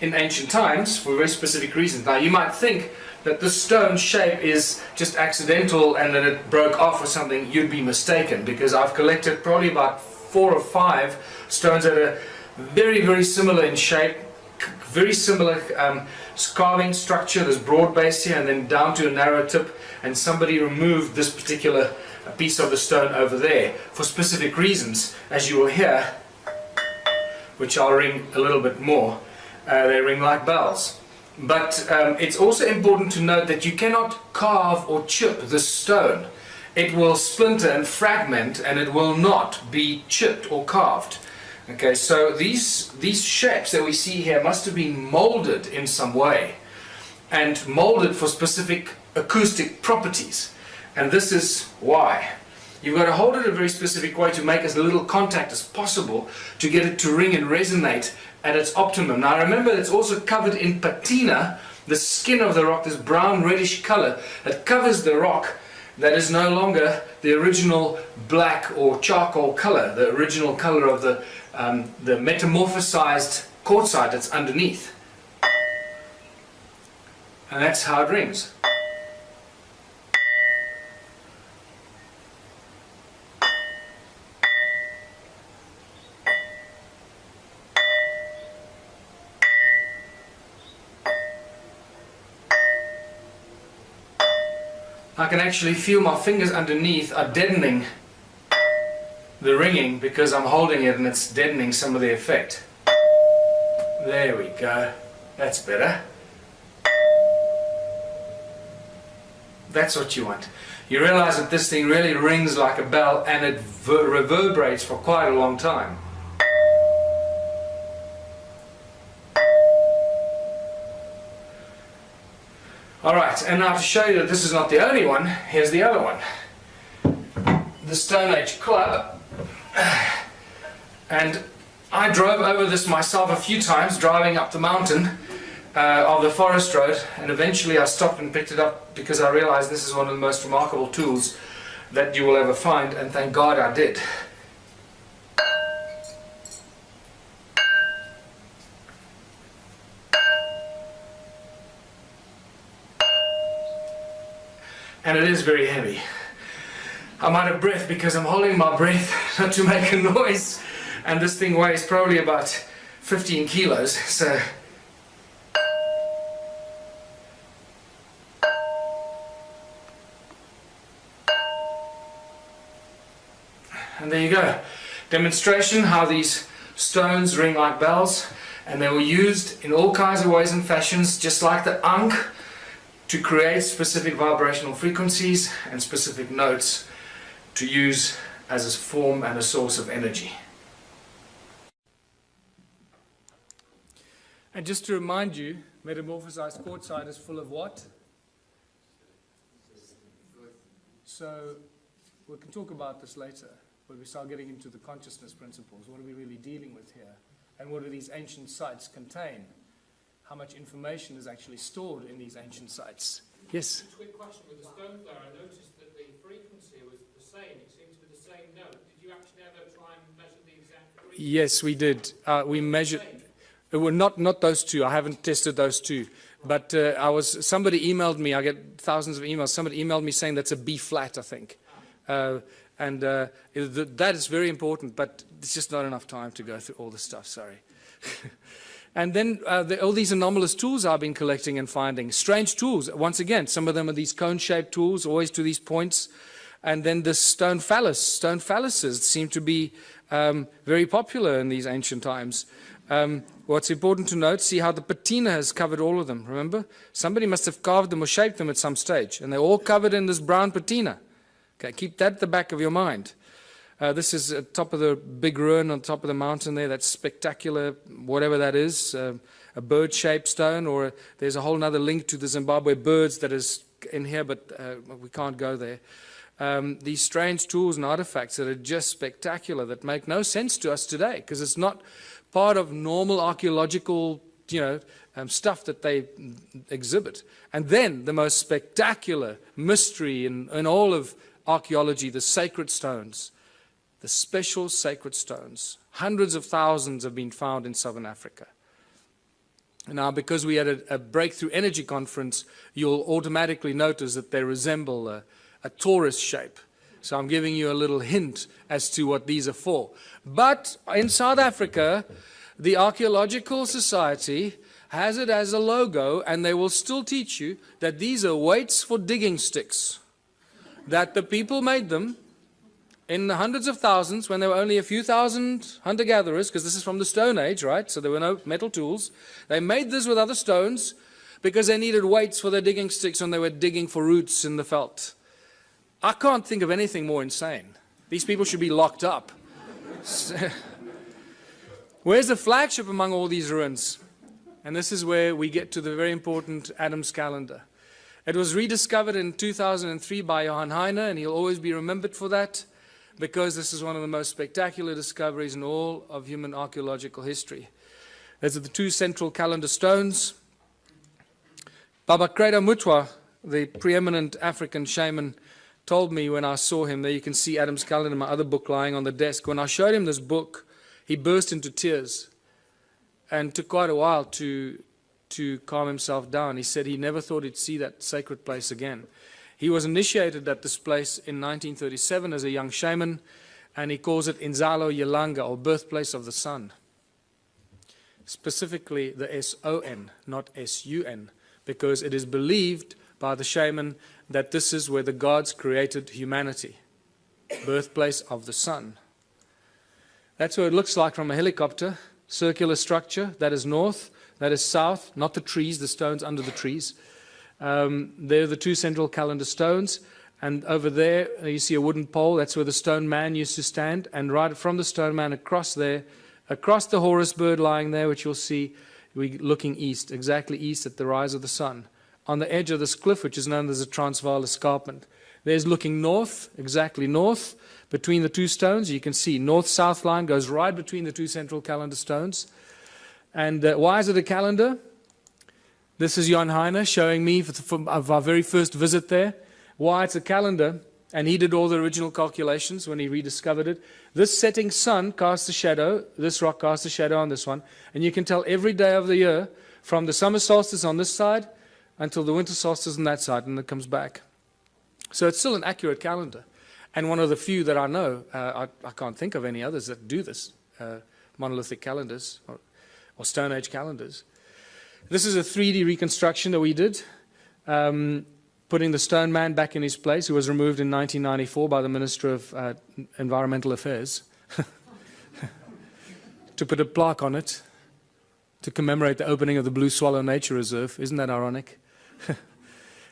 in ancient times for very specific reasons. Now you might think that the stone shape is just accidental and that it broke off or something. You'd be mistaken, because I've collected probably about 4 or 5 stones that are very, very similar in shape, very similar carving structure. There's broad base here and then down to a narrow tip, and somebody removed this particular piece of the stone over there for specific reasons, as you will hear, which I'll ring a little bit more. They ring like bells. But it's also important to note that you cannot carve or chip this stone. it will splinter and fragment, and it will not be chipped or carved. Okay, so these shapes that we see here must have been molded in some way, and molded for specific acoustic properties. And this is why. You've got to hold it a very specific way to make as little contact as possible to get it to ring and resonate at its optimum. Now remember, it's also covered in patina, the skin of the rock, this brown reddish color that covers the rock, that is no longer the original black or charcoal color, the original color of the metamorphosized quartzite that's underneath. And that's how it rings. I can actually feel my fingers underneath are deadening the ringing because I'm holding it and it's deadening some of the effect. There we go. That's better. That's what you want. You realize that this thing really rings like a bell and it reverberates for quite a long time. Alright, and now to show you that this is not the only one, here's the other one. The Stone Age Club. And I drove over this myself a few times, driving up the mountain of the forest road, and eventually I stopped and picked it up because I realized this is one of the most remarkable tools that you will ever find, and thank God I did. And it is very heavy. I'm out of breath because I'm holding my breath not to make a noise, and this thing weighs probably about 15 kilos, so and there you go. Demonstration how these stones ring like bells, and they were used in all kinds of ways and fashions, just like the ankh, to create specific vibrational frequencies and specific notes to use as a form and a source of energy. And just to remind you, metamorphosized quartzite is full of what? So we can talk about this later when we start getting into the consciousness principles. What are we really dealing with here? And what do these ancient sites contain? How much information is actually stored in these ancient sites? Yes? Just a quick question. With the stone flower, I noticed that the frequency was the same. It seemed to be the same note. Did you actually ever try and measure the exact frequency? Yes, we did. We measured. Well, not those two. I haven't tested those two. But somebody emailed me. I get thousands of emails. Somebody emailed me saying that's a B flat, I think. That is very important, but it's just not enough time to go through all the stuff. Sorry. And then all these anomalous tools I've been collecting and finding. Strange tools. Once again, some of them are these cone-shaped tools, always to these points. And then the stone phallus. Stone phalluses seem to be very popular in these ancient times. What's important to note, see how the patina has covered all of them, remember? Somebody must have carved them or shaped them at some stage. And they're all covered in this brown patina. Okay, keep that at the back of your mind. This is at top of the big ruin on top of the mountain there. That's spectacular, whatever that is, a bird-shaped stone, or there's a whole other link to the Zimbabwe birds that is in here, but we can't go there. These strange tools and artifacts that are just spectacular, that make no sense to us today, because it's not part of normal archaeological, stuff that they exhibit. And then the most spectacular mystery in all of archaeology, the sacred stones. The special sacred stones. Hundreds of thousands have been found in southern Africa. Now, because we had a breakthrough energy conference, you'll automatically notice that they resemble a torus shape. So I'm giving you a little hint as to what these are for. But in South Africa, the Archaeological Society has it as a logo, and they will still teach you that these are weights for digging sticks. That the people made them in the hundreds of thousands, when there were only a few thousand hunter-gatherers, because this is from the Stone Age, right? So there were no metal tools. They made this with other stones because they needed weights for their digging sticks when they were digging for roots in the veld. I can't think of anything more insane. These people should be locked up. Where's the flagship among all these ruins? And this is where we get to the very important Adam's calendar. It was rediscovered in 2003 by Johann Heine, and he'll always be remembered for that, because this is one of the most spectacular discoveries in all of human archaeological history. These are the two central calendar stones. Baba Kreda Mutwa, the preeminent African shaman, told me when I saw him, there you can see Adam's calendar in my other book lying on the desk. When I showed him this book, he burst into tears and took quite a while to calm himself down. He said he never thought he'd see that sacred place again. He was initiated at this place in 1937 as a young shaman, and he calls it Inzalo Yelanga, or birthplace of the sun. Specifically the S-O-N, not S-U-N, because it is believed by the shaman that this is where the gods created humanity. Birthplace of the sun. That's what it looks like from a helicopter. Circular structure, that is north, that is south, not the trees, the stones under the trees. They're the two central calendar stones, and over there you see a wooden pole. That's where the stone man used to stand, and right from the stone man across there, across the Horus bird lying there, which you'll see, we're looking east, exactly east at the rise of the sun, on the edge of this cliff, which is known as the Transvaal Escarpment. There's looking north, exactly north, between the two stones. You can see north-south line goes right between the two central calendar stones. And why is it a calendar? This is Johann Heine showing me of our very first visit there, why it's a calendar, and he did all the original calculations when he rediscovered it. This setting sun casts a shadow, this rock casts a shadow on this one, and you can tell every day of the year, from the summer solstice on this side until the winter solstice on that side, and it comes back. So it's still an accurate calendar, and one of the few that I know. I can't think of any others that do this, monolithic calendars or Stone Age calendars. This is a 3D reconstruction that we did, putting the stone man back in his place, who was removed in 1994 by the Minister of Environmental Affairs, to put a plaque on it to commemorate the opening of the Blue Swallow Nature Reserve. Isn't that ironic?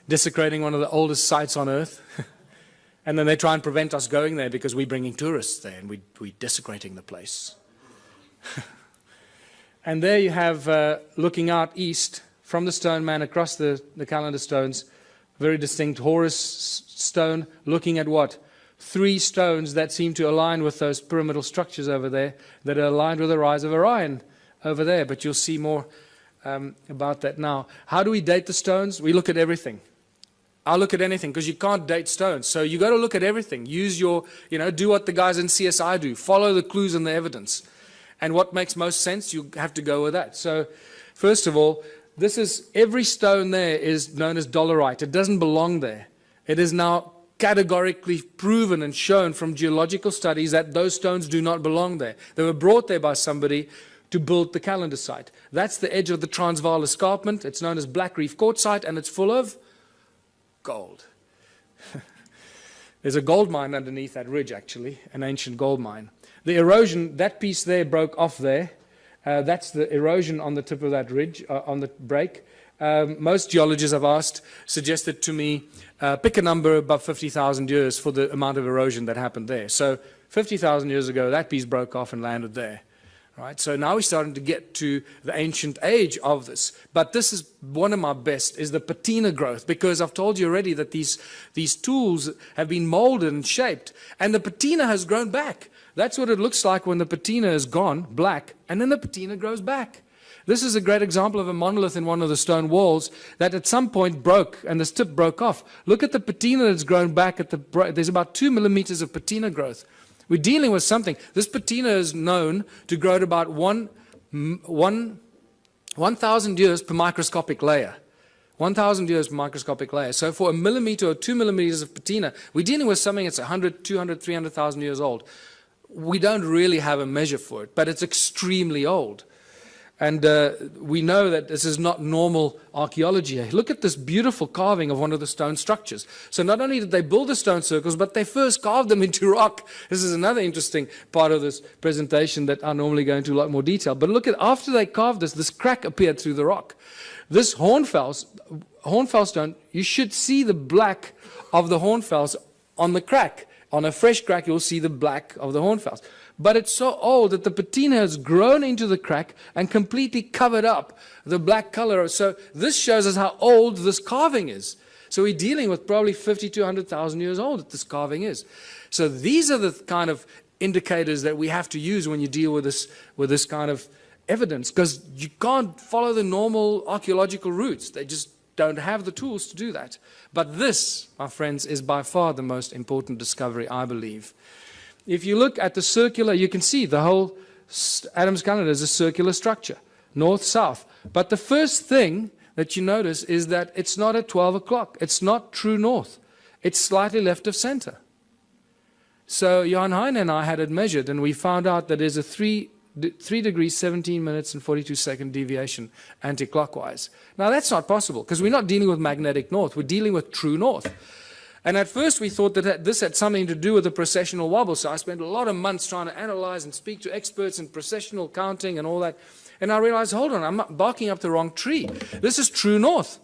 Desecrating one of the oldest sites on Earth. And then they try and prevent us going there because we're bringing tourists there and we're desecrating the place. And there you have, looking out east from the stone man across the calendar stones, very distinct Horus stone, looking at what? 3 stones that seem to align with those pyramidal structures over there, that are aligned with the rise of Orion over there. But you'll see more about that now. How do we date the stones? We look at everything. I'll look at anything, because you can't date stones. So you got to look at everything. Use your, do what the guys in CSI do. Follow the clues and the evidence. And what makes most sense, you have to go with that. So first of all, every stone there is known as dolerite. It doesn't belong there. It is now categorically proven and shown from geological studies that those stones do not belong there. They were brought there by somebody to build the calendar site. That's the edge of the Transvaal Escarpment. It's known as Black Reef Quartzite, and it's full of gold. There's a gold mine underneath that ridge, actually, an ancient gold mine. The erosion, that piece there broke off there. That's the erosion on the tip of that ridge, on the break. Most geologists I've asked suggested to me, pick a number above 50,000 years for the amount of erosion that happened there. So 50,000 years ago, that piece broke off and landed there. Right? So now we're starting to get to the ancient age of this. But this is one of my best, is the patina growth, because I've told you already that these tools have been molded and shaped, and the patina has grown back. That's what it looks like when the patina is gone, black, and then the patina grows back. This is a great example of a monolith in one of the stone walls that at some point broke, and the tip broke off. Look at the patina that's grown back. There's about 2 millimeters of patina growth. We're dealing with something. This patina is known to grow at about 1,000 years per microscopic layer. 1,000 years per microscopic layer. So for 1 millimeter or 2 millimeters of patina, we're dealing with something that's 100, 200, 300,000 years old. We don't really have a measure for it, but it's extremely old. And we know that this is not normal archaeology. Look at this beautiful carving of one of the stone structures. So not only did they build the stone circles, but they first carved them into rock. This is another interesting part of this presentation that I normally go into a lot more detail. But look at, after they carved this crack appeared through the rock. This hornfels stone, you should see the black of the hornfels on the crack. On a fresh crack, you'll see the black of the hornfowls. But it's so old that the patina has grown into the crack and completely covered up the black color. So this shows us how old this carving is. So we're dealing with probably 50 to 100,000 years old that this carving is. So these are the kind of indicators that we have to use when you deal with this kind of evidence, because you can't follow the normal archaeological routes. They just don't have the tools to do that. But this, my friends, is by far the most important discovery, I believe. If you look at the circular, you can see the whole Adam's calendar is a circular structure, north-south. But the first thing that you notice is that it's not at 12 o'clock. It's not true north. It's slightly left of center. So Johan Heine and I had it measured, and we found out that there's a 3 degrees, 17 minutes, and 42-second deviation anti-clockwise. Now, that's not possible, because we're not dealing with magnetic north. We're dealing with true north. And at first, we thought that this had something to do with the precessional wobble. So I spent a lot of months trying to analyze and speak to experts in precessional counting and all that. And I realized, hold on, I'm barking up the wrong tree. This is true north.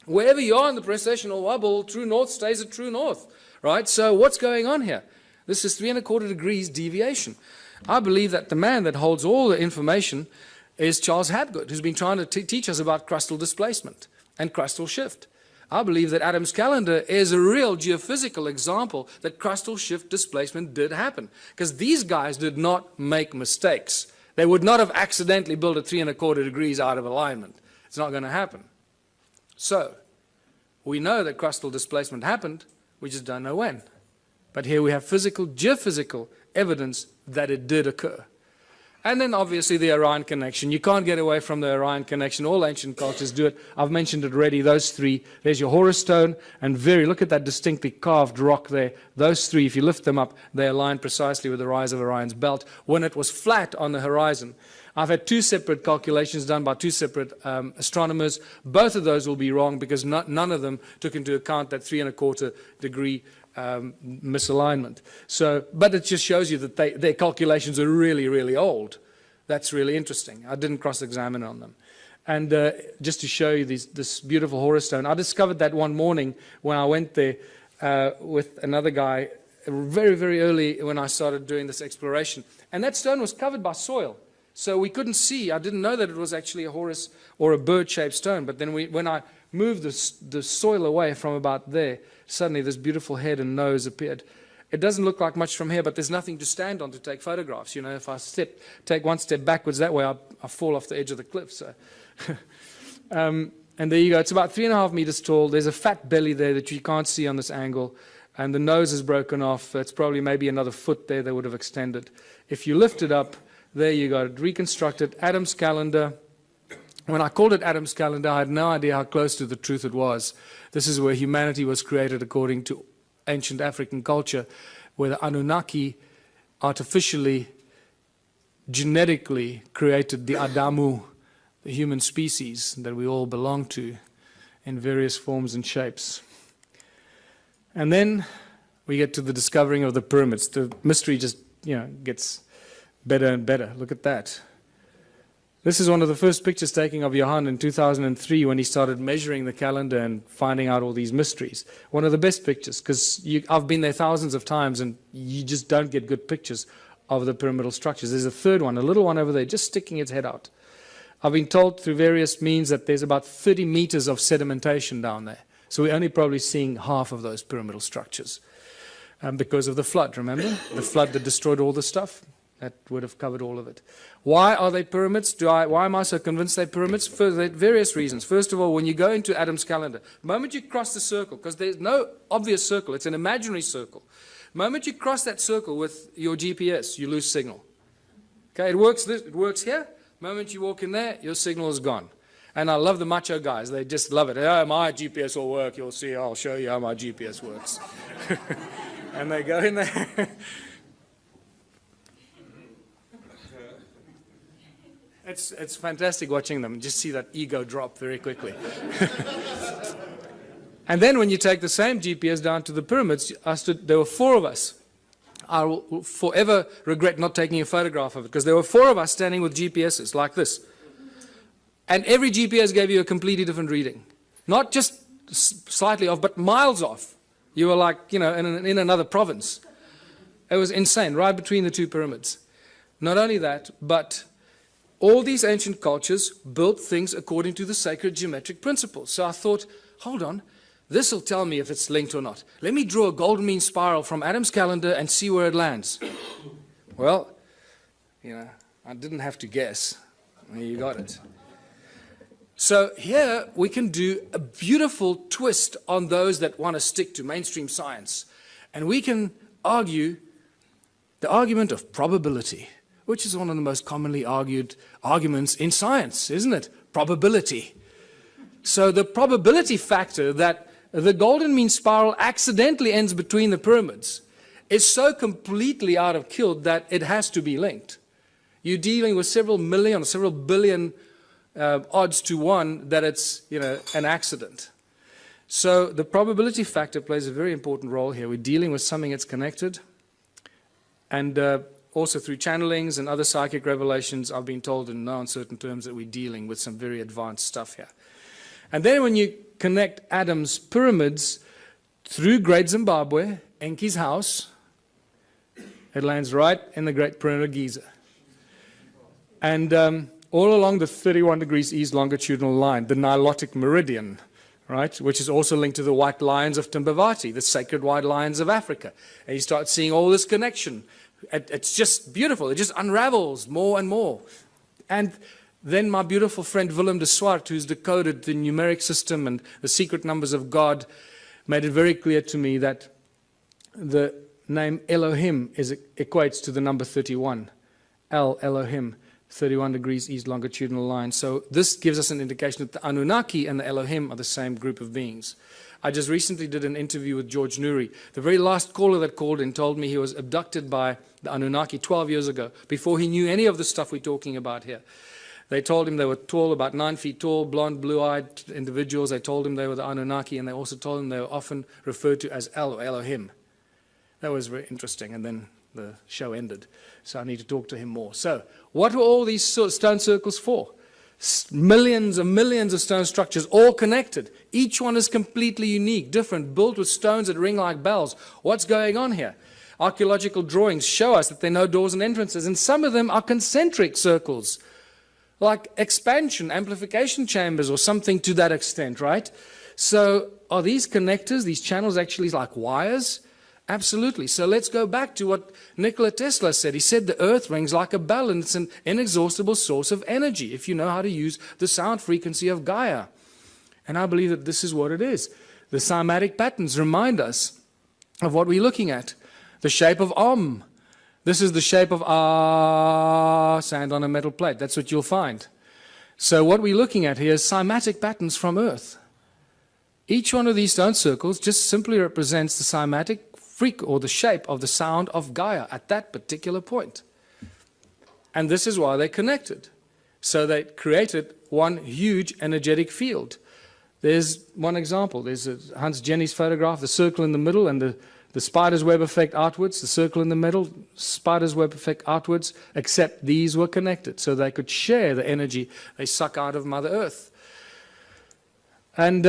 Wherever you are in the precessional wobble, true north stays at true north, right? So what's going on here? This is 3¼ degrees deviation. I believe that the man that holds all the information is Charles Hapgood, who's been trying to teach us about crustal displacement and crustal shift. I believe that Adam's calendar is a real geophysical example that crustal shift displacement did happen, because these guys did not make mistakes. They would not have accidentally built it 3¼ degrees out of alignment. It's not going to happen. So, we know that crustal displacement happened, we just don't know when. But here we have physical, geophysical evidence that it did occur. And then obviously the Orion connection. You can't get away from the Orion connection. All ancient cultures do it. I've mentioned it already, those three. There's your Horus stone, and look at that distinctly carved rock there. Those three, if you lift them up, they align precisely with the rise of Orion's belt when it was flat on the horizon. I've had 2 separate calculations done by 2 separate astronomers. Both of those will be wrong, because none of them took into account that 3¼ degree misalignment. So, but it just shows you that their calculations are really, really old. That's really interesting. I didn't cross-examine on them. And just to show you this beautiful Horus stone, I discovered that one morning when I went there with another guy very, very early when I started doing this exploration. And that stone was covered by soil. So we couldn't see. I didn't know that it was actually a Horus or a bird-shaped stone. But then when I moved the soil away from about there, suddenly this beautiful head and nose appeared. It doesn't look like much from here, but there's nothing to stand on to take photographs. You know, if I take one step backwards that way, I fall off the edge of the cliff. So, and there you go. It's about 3.5 meters tall. There's a fat belly there that you can't see on this angle. And the nose is broken off. It's probably maybe another foot there that would have extended. If you lift it up, there you got it, reconstructed. Adam's calendar. When I called it Adam's calendar, I had no idea how close to the truth it was. This is where humanity was created according to ancient African culture, where the Annunaki artificially, genetically created the Adamu, the human species that we all belong to in various forms and shapes. And then we get to the discovering of the pyramids. The mystery just, gets better and better. Look at that. This is one of the first pictures taken of Johan in 2003 when he started measuring the calendar and finding out all these mysteries. One of the best pictures, because I've been there thousands of times and you just don't get good pictures of the pyramidal structures. There's a third one, a little one over there, just sticking its head out. I've been told through various means that there's about 30 meters of sedimentation down there. So we're only probably seeing half of those pyramidal structures because of the flood, remember? The flood that destroyed all the stuff. That would have covered all of it. Why are they pyramids? Why am I so convinced they're pyramids? For various reasons. First of all, when you go into Adam's calendar, the moment you cross the circle, because there's no obvious circle, it's an imaginary circle. The moment you cross that circle with your GPS, you lose signal. Okay, it works here. The moment you walk in there, your signal is gone. And I love the macho guys. They just love it. Oh, my GPS will work. You'll see. I'll show you how my GPS works. And they go in there. It's fantastic watching them. Just see that ego drop very quickly. And then when you take the same GPS down to the pyramids, there were 4 of us. I will forever regret not taking a photograph of it, because there were 4 of us standing with GPSs like this. And every GPS gave you a completely different reading. Not just slightly off, but miles off. You were like, you know, in another province. It was insane, right between the two pyramids. Not only that, but all these ancient cultures built things according to the sacred geometric principles. So I thought, hold on, this will tell me if it's linked or not. Let me draw a golden mean spiral from Adam's calendar and see where it lands. Well, you know, I didn't have to guess. You got it. So here we can do a beautiful twist on those that want to stick to mainstream science. And we can argue the argument of probability, which is one of the most commonly argued arguments in science, isn't it? Probability. So the probability factor that the golden mean spiral accidentally ends between the pyramids is so completely out of kilter that it has to be linked. You're dealing with several million, several billion odds to one that it's, you know, an accident. So the probability factor plays a very important role here. We're dealing with something that's connected, and also through channelings and other psychic revelations, I've been told in no uncertain terms that we're dealing with some very advanced stuff here. And then when you connect Adam's pyramids through Great Zimbabwe, Enki's house, it lands right in the Great Pyramid of Giza. And all along the 31 degrees east longitudinal line, the Nilotic meridian, right, which is also linked to the white lions of Timbavati, the sacred white lions of Africa. And you start seeing all this connection. It's just beautiful. It just unravels more and more. And then my beautiful friend Willem de Swart, who's decoded the numeric system and the secret numbers of God, made it very clear to me that the name Elohim equates to the number 31. Elohim, 31 degrees east longitudinal line. So this gives us an indication that the Anunnaki and the Elohim are the same group of beings. I just recently did an interview with George Nuri. The very last caller that called in told me he was abducted by the Anunnaki 12 years ago, before he knew any of the stuff we're talking about here. They told him they were tall, about 9 feet tall, blonde, blue-eyed individuals. They told him they were the Anunnaki, and they also told him they were often referred to as El or Elohim. That was very interesting, and then the show ended. So I need to talk to him more. So what were all these stone circles for? Millions and millions of stone structures, all connected. Each one is completely unique, different, built with stones that ring like bells. What's going on here? Archaeological drawings show us that there are no doors and entrances, and some of them are concentric circles, like expansion, amplification chambers, or something to that extent, right? So are these connectors, these channels, actually like wires? Absolutely. So let's go back to what Nikola Tesla said. He said the earth rings like a bell, and it's an inexhaustible source of energy if you know how to use the sound frequency of Gaia. And I believe that this is what it is. The cymatic patterns remind us of what we're looking at. The shape of Om. This is the shape of sand on a metal plate. That's what you'll find. So what we're looking at here is cymatic patterns from Earth. Each one of these stone circles just simply represents the cymatic or the shape of the sound of Gaia at that particular point. And this is why they're connected. So they created one huge energetic field. There's one example. There's Hans Jenny's photograph, the circle in the middle and the spider's web effect outwards, the circle in the middle, spider's web effect outwards, except these were connected so they could share the energy they suck out of Mother Earth. And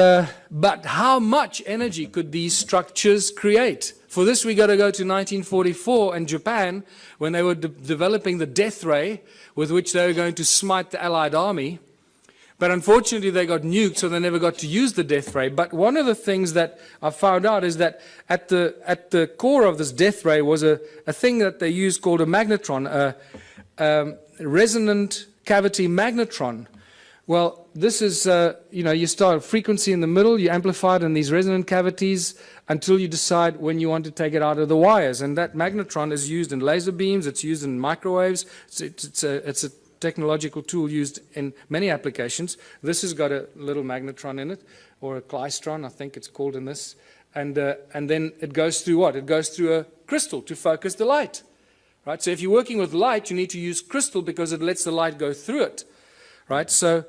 but how much energy could these structures create? For this, we got to go to 1944 and Japan, when they were developing the death ray with which they were going to smite the Allied army. But unfortunately, they got nuked, so they never got to use the death ray. But one of the things that I found out is that at the core of this death ray was a thing that they used called a magnetron, a resonant cavity magnetron. Well, this is, you start a frequency in the middle, you amplify it in these resonant cavities until you decide when you want to take it out of the wires. And that magnetron is used in laser beams, it's used in microwaves, it's a technological tool used in many applications. This has got a little magnetron in it, or a klystron, I think it's called in this. And then it goes through what? It goes through a crystal to focus the light. Right? So if you're working with light, you need to use crystal because it lets the light go through it. Right? So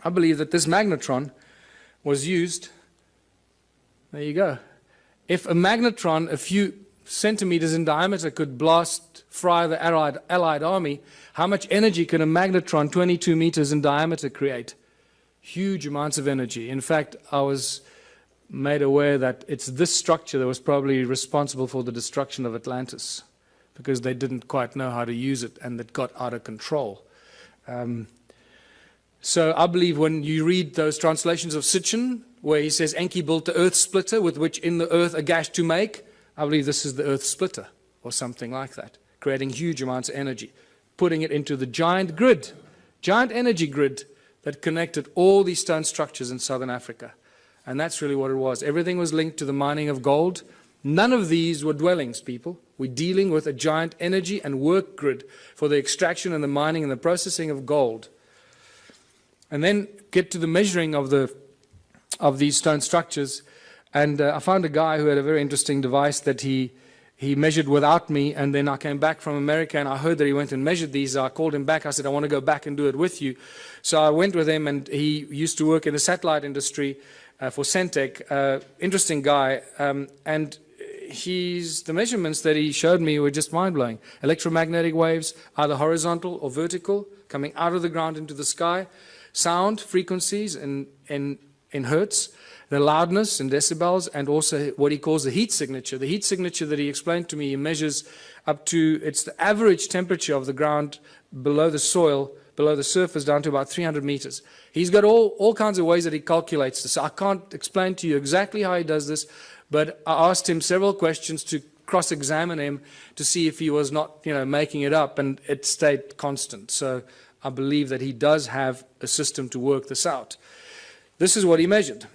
I believe that this magnetron was used. There you go. If a magnetron a few centimeters in diameter could fry the Allied army, how much energy can a magnetron 22 meters in diameter create? Huge amounts of energy. In fact, I was made aware that it's this structure that was probably responsible for the destruction of Atlantis, because they didn't quite know how to use it and it got out of control. So I believe when you read those translations of Sitchin, where he says Enki built the earth splitter with which in the earth a gash to make, I believe this is the earth splitter or something like that, creating huge amounts of energy, putting it into the giant grid, giant energy grid that connected all these stone structures in southern Africa. And that's really what it was. Everything was linked to the mining of gold. None of these were dwellings, people. We're dealing with a giant energy and work grid for the extraction and the mining and the processing of gold. And then get to the measuring of these stone structures. And I found a guy who had a very interesting device that he measured without me, and then I came back from America and I heard that he went and measured these. I called him back. I said, I want to go back and do it with you. So I went with him, and he used to work in the satellite industry for Centec. Interesting guy. And the measurements that he showed me were just mind-blowing. Electromagnetic waves, either horizontal or vertical, coming out of the ground into the sky. Sound frequencies in hertz, the loudness in decibels, and also what he calls the heat signature. The heat signature that he explained to me, he measures up to, it's the average temperature of the ground below the soil, below the surface, down to about 300 meters. He's got all kinds of ways that he calculates this. I can't explain to you exactly how he does this, but I asked him several questions to cross-examine him to see if he was not, making it up, and it stayed constant. So I believe that he does have a system to work this out. This is what he measured.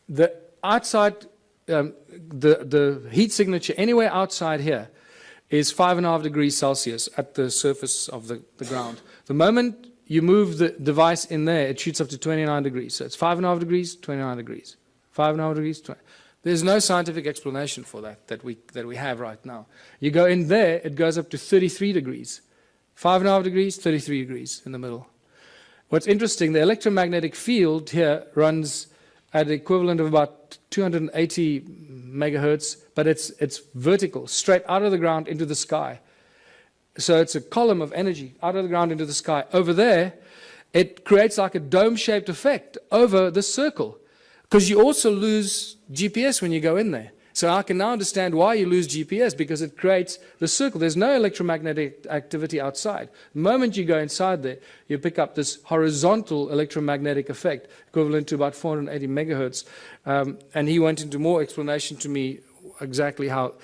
The outside, the heat signature anywhere outside here is 5.5 degrees Celsius at the surface of the ground. The moment you move the device in there, it shoots up to 29 degrees. So it's 5.5 degrees, 29 degrees. 5.5 degrees, 20. There's no scientific explanation for that we have right now. You go in there, it goes up to 33 degrees. 5.5 degrees, 33 degrees in the middle. What's interesting, the electromagnetic field here runs at the equivalent of about 280 megahertz, but it's vertical, straight out of the ground into the sky. So it's a column of energy out of the ground into the sky. Over there, it creates like a dome-shaped effect over the circle, because you also lose GPS when you go in there. So I can now understand why you lose GPS, because it creates the circle. There's no electromagnetic activity outside. The moment you go inside there, you pick up this horizontal electromagnetic effect, equivalent to about 480 megahertz. And he went into more explanation to me exactly how,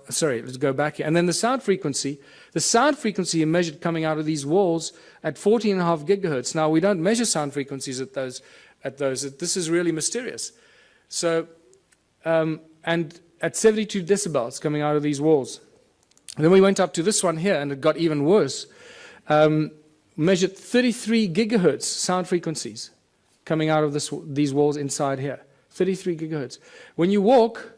sorry, let's go back here. And then the sound frequency he measured coming out of these walls at 14.5 gigahertz. Now, we don't measure sound frequencies at those. This is really mysterious. So, and at 72 decibels coming out of these walls. And then we went up to this one here, and it got even worse. Measured 33 gigahertz sound frequencies coming out of these walls inside here. 33 gigahertz. When you walk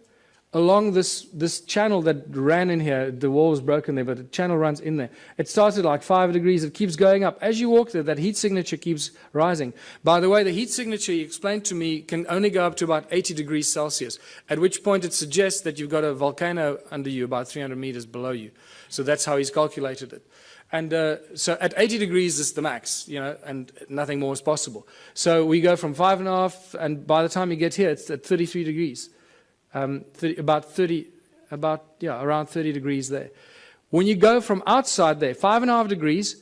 along this channel that ran in here, the wall was broken there, but the channel runs in there. It starts at like 5 degrees. It keeps going up. As you walk there, that heat signature keeps rising. By the way, the heat signature, he explained to me, can only go up to about 80 degrees Celsius, at which point it suggests that you've got a volcano under you about 300 meters below you. So that's how he's calculated it. And so at 80 degrees is the max, and nothing more is possible. So we go from 5.5, and by the time you get here, it's at 33 degrees. Around 30 degrees there. When you go from outside there, 5.5 degrees,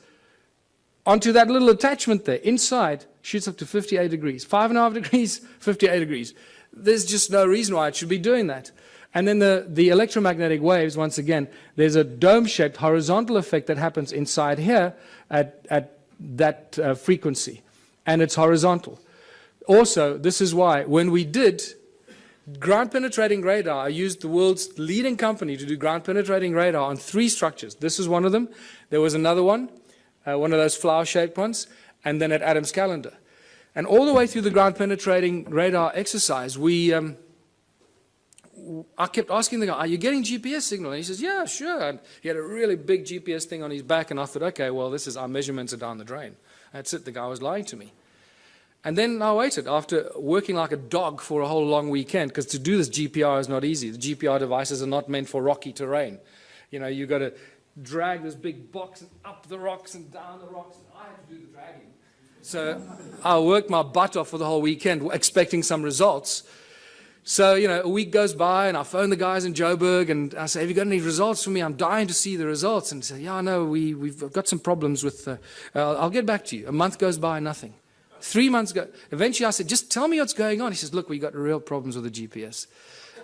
onto that little attachment there, inside, shoots up to 58 degrees. 5.5 degrees, 58 degrees. There's just no reason why it should be doing that. And then the electromagnetic waves, once again, there's a dome-shaped horizontal effect that happens inside here at that frequency. And it's horizontal. Also, this is why, when we did ground-penetrating radar, I used the world's leading company to do ground-penetrating radar on 3 structures. This is one of them. There was another one of those flower-shaped ones, and then at Adams Calendar. And all the way through the ground-penetrating radar exercise, I kept asking the guy, are you getting GPS signal? And he says, yeah, sure. And he had a really big GPS thing on his back, and I thought, okay, well, our measurements are down the drain. That's it. The guy was lying to me. And then I waited, after working like a dog for a whole long weekend, because to do this GPR is not easy. The GPR devices are not meant for rocky terrain. You've got to drag this big box and up the rocks and down the rocks, and I had to do the dragging. So I worked my butt off for the whole weekend expecting some results. So, a week goes by and I phone the guys in Joburg and I say, have you got any results for me? I'm dying to see the results. And they say, yeah, no, we've got some problems with, I'll get back to you. A month goes by, nothing. 3 months go. Eventually I said, just tell me what's going on. He says, look, we got real problems with the GPS.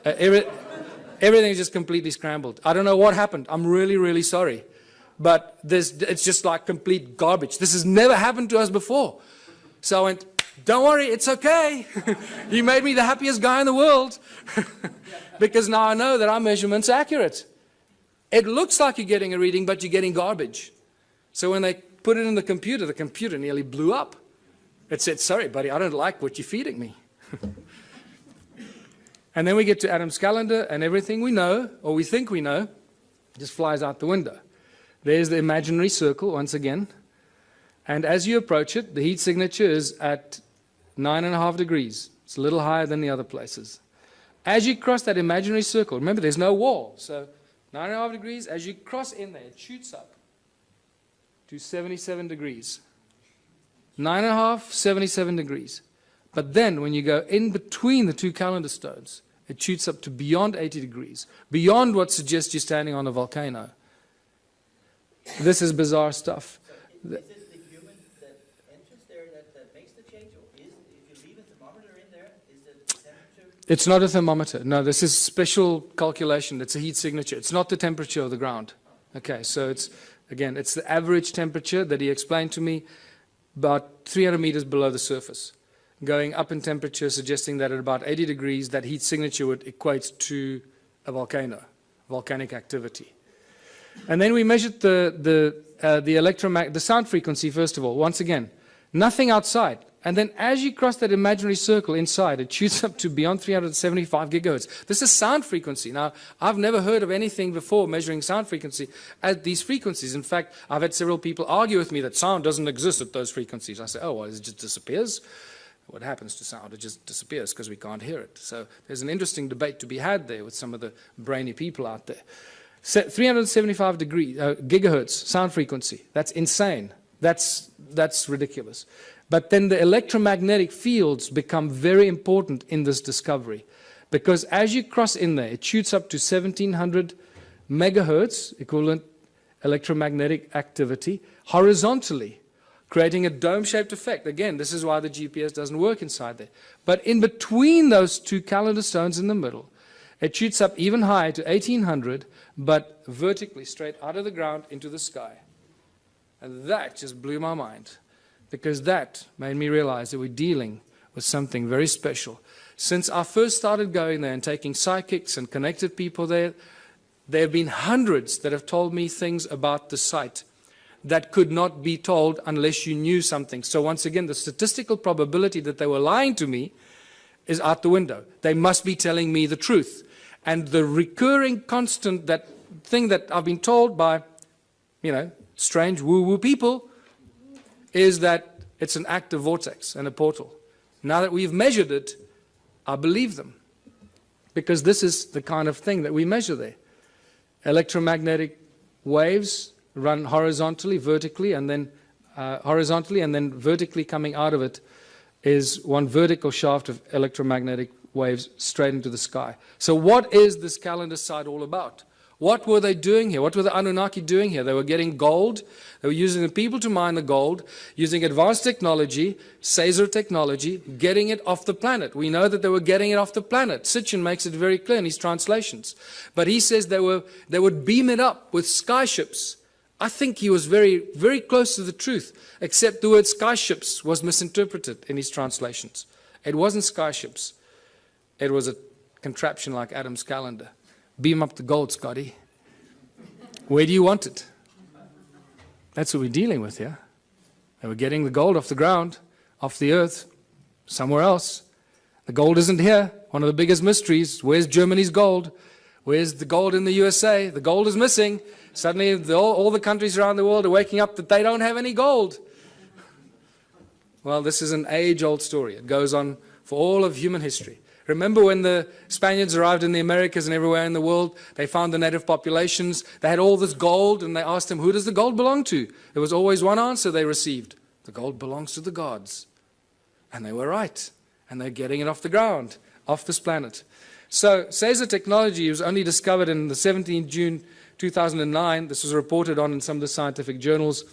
Everything is just completely scrambled. I don't know what happened. I'm really, really sorry. But it's just like complete garbage. This has never happened to us before. So I went, don't worry, it's okay. You made me the happiest guy in the world. Because now I know that our measurement's accurate. It looks like you're getting a reading, but you're getting garbage. So when they put it in the computer nearly blew up. It said, sorry, buddy, I don't like what you're feeding me. And then we get to Adam's calendar, and everything we know, or we think we know, just flies out the window. There's the imaginary circle once again. And as you approach it, the heat signature is at 9.5 degrees. It's a little higher than the other places. As you cross that imaginary circle, remember there's no wall, so 9.5 degrees, as you cross in there, it shoots up to 77 degrees. 9.5, 77 degrees. But then when you go in between the two calendar stones, it shoots up to beyond 80 degrees, beyond what suggests you're standing on a volcano. This is bizarre stuff. Is it the human that enters there that makes the change, or if you leave a thermometer in there, is it the temperature? It's not a thermometer. No, this is special calculation. It's a heat signature. It's not the temperature of the ground. Okay, so it's the average temperature that he explained to me, about 300 meters below the surface, going up in temperature, suggesting that at about 80 degrees, that heat signature would equate to a volcano, volcanic activity. And then we measured the sound frequency, first of all. Once again, nothing outside. And then as you cross that imaginary circle inside, it shoots up to beyond 375 gigahertz. This is sound frequency. Now, I've never heard of anything before measuring sound frequency at these frequencies. In fact, I've had several people argue with me that sound doesn't exist at those frequencies. I say, oh, well, it just disappears. What happens to sound? It just disappears because we can't hear it. So there's an interesting debate to be had there with some of the brainy people out there. 375 gigahertz sound frequency. That's insane. That's ridiculous. But then the electromagnetic fields become very important in this discovery, because as you cross in there, it shoots up to 1700 megahertz, equivalent electromagnetic activity, horizontally, creating a dome-shaped effect. Again, this is why the GPS doesn't work inside there. But in between those two calendar stones in the middle, it shoots up even higher to 1800, but vertically, straight out of the ground into the sky. And that just blew my mind, because that made me realize that we're dealing with something very special. Since I first started going there and taking psychics and connected people there have been hundreds that have told me things about the site that could not be told unless you knew something. So once again, the statistical probability that they were lying to me is out the window. They must be telling me the truth. And the recurring constant, that thing that I've been told by, strange woo-woo people, is that it's an active vortex and a portal. Now that we've measured it, I believe them, because this is the kind of thing that we measure there. Electromagnetic waves run horizontally, vertically, and then vertically coming out of it is one vertical shaft of electromagnetic waves straight into the sky. So what is this calendar site all about? What were they doing here? What were the Annunaki doing here? They were getting gold. They were using the people to mine the gold, using advanced technology, Caesar technology, getting it off the planet. We know that they were getting it off the planet. Sitchin makes it very clear in his translations. But he says they would beam it up with skyships. I think he was very, very close to the truth, except the word skyships was misinterpreted in his translations. It wasn't skyships. It was a contraption like Adam's calendar. Beam up the gold, Scotty. Where do you want it? That's what we're dealing with here. They were getting the gold off the ground, off the earth, somewhere else. The gold isn't here. One of the biggest mysteries. Where's Germany's gold? Where's the gold in the USA? The gold is missing. Suddenly all the countries around the world are waking up that they don't have any gold. Well, this is an age-old story. It goes on for all of human history. Remember when the Spaniards arrived in the Americas and everywhere in the world, they found the native populations, they had all this gold, and they asked them, who does the gold belong to? There was always one answer they received: The gold belongs to the gods. And they were right. And they're getting it off the ground, off this planet. So, Caesar technology was only discovered in the 17th June 2009. This was reported on in some of the scientific journals,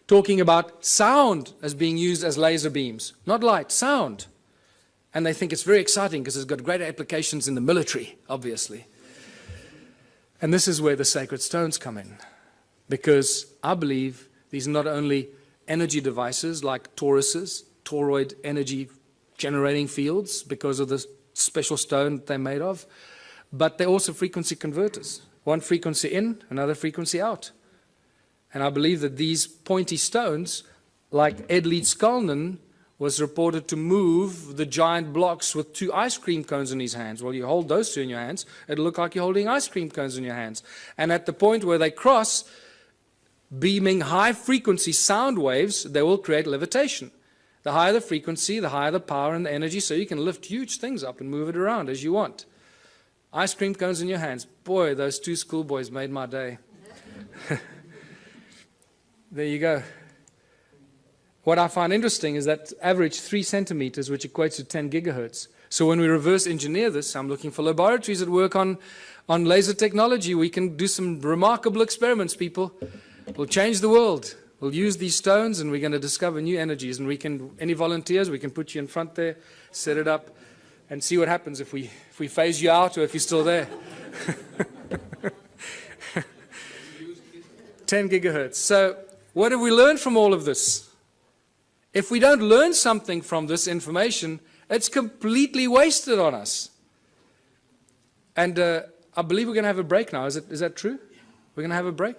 talking about sound as being used as laser beams. Not light, sound. And they think it's very exciting because it's got great applications in the military, obviously. And this is where the sacred stones come in. Because I believe these are not only energy devices like toruses, toroid energy generating fields because of the special stone they're made of, but they're also frequency converters. One frequency in, another frequency out. And I believe that these pointy stones, like Ed Leeds-Skalnin, was reported to move the giant blocks with 2 ice cream cones in his hands. Well, you hold those 2 in your hands, it'll look like you're holding ice cream cones in your hands. And at the point where they cross, beaming high-frequency sound waves, they will create levitation. The higher the frequency, the higher the power and the energy, so you can lift huge things up and move it around as you want. Ice cream cones in your hands. Boy, those 2 schoolboys made my day. There you go. What I find interesting is that average 3 centimeters, which equates to 10 gigahertz. So when we reverse engineer this, I'm looking for laboratories that work on laser technology. We can do some remarkable experiments, people. We'll change the world. We'll use these stones and we're going to discover new energies. And we can, any volunteers, we can put you in front there, set it up, and see what happens if we phase you out or if you're still there. 10 gigahertz. So what have we learned from all of this? If we don't learn something from this information, it's completely wasted on us. And I believe we're going to have a break now. Is that true? We're going to have a break?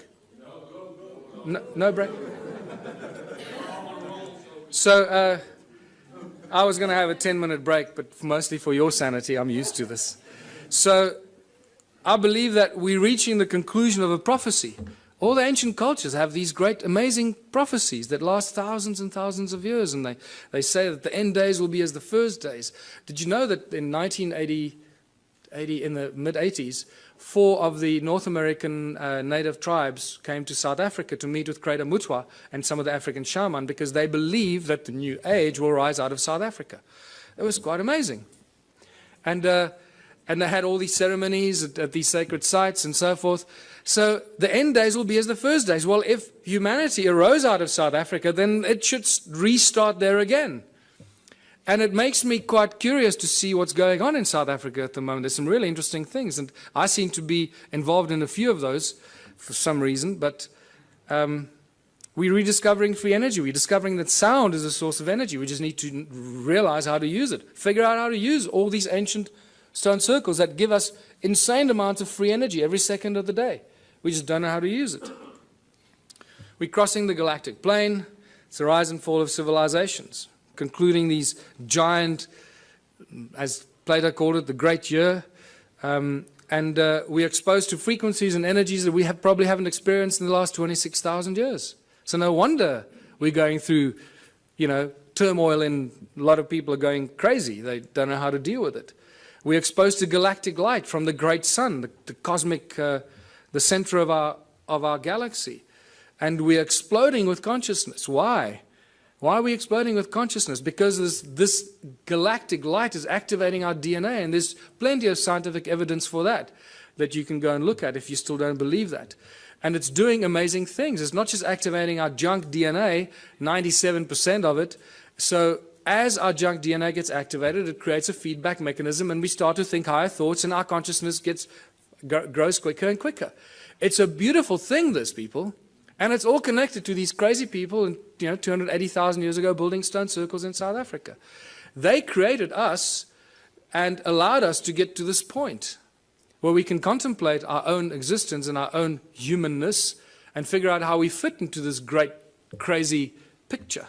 No break? So I was going to have a 10-minute break, but mostly for your sanity, I'm used to this. So I believe that we're reaching the conclusion of a prophecy. All the ancient cultures have these great, amazing prophecies that last thousands and thousands of years, and they say that the end days will be as the first days. Did you know that in 1980, in the mid-80s, 4 of the North American native tribes came to South Africa to meet with Creator Mutwa and some of the African shaman because they believe that the new age will rise out of South Africa. It was quite amazing. And they had all these ceremonies at these sacred sites and so forth. So the end days will be as the first days. Well, if humanity arose out of South Africa, then it should restart there again. And it makes me quite curious to see what's going on in South Africa at the moment. There's some really interesting things, and I seem to be involved in a few of those for some reason, but we're rediscovering free energy. We're discovering that sound is a source of energy. We just need to realize how to use it, figure out how to use all these ancient stone circles that give us insane amounts of free energy every second of the day. We just don't know how to use it. We're crossing the galactic plane. It's the rise and fall of civilizations, concluding these giant, as Plato called it, the great year. We're exposed to frequencies and energies that we probably haven't experienced in the last 26,000 years. So no wonder we're going through, turmoil, and a lot of people are going crazy. They don't know how to deal with it. We're exposed to galactic light from the great sun, the cosmic, the center of our galaxy. And we're exploding with consciousness. Why? Why are we exploding with consciousness? Because this galactic light is activating our DNA, and there's plenty of scientific evidence for that you can go and look at if you still don't believe that. And it's doing amazing things. It's not just activating our junk DNA, 97% of it. So as our junk DNA gets activated, it creates a feedback mechanism, and we start to think higher thoughts, and our consciousness grows quicker and quicker. It's a beautiful thing, this, people. And it's all connected to these crazy people, 280,000 years ago, building stone circles in South Africa. They created us and allowed us to get to this point where we can contemplate our own existence and our own humanness and figure out how we fit into this great, crazy picture.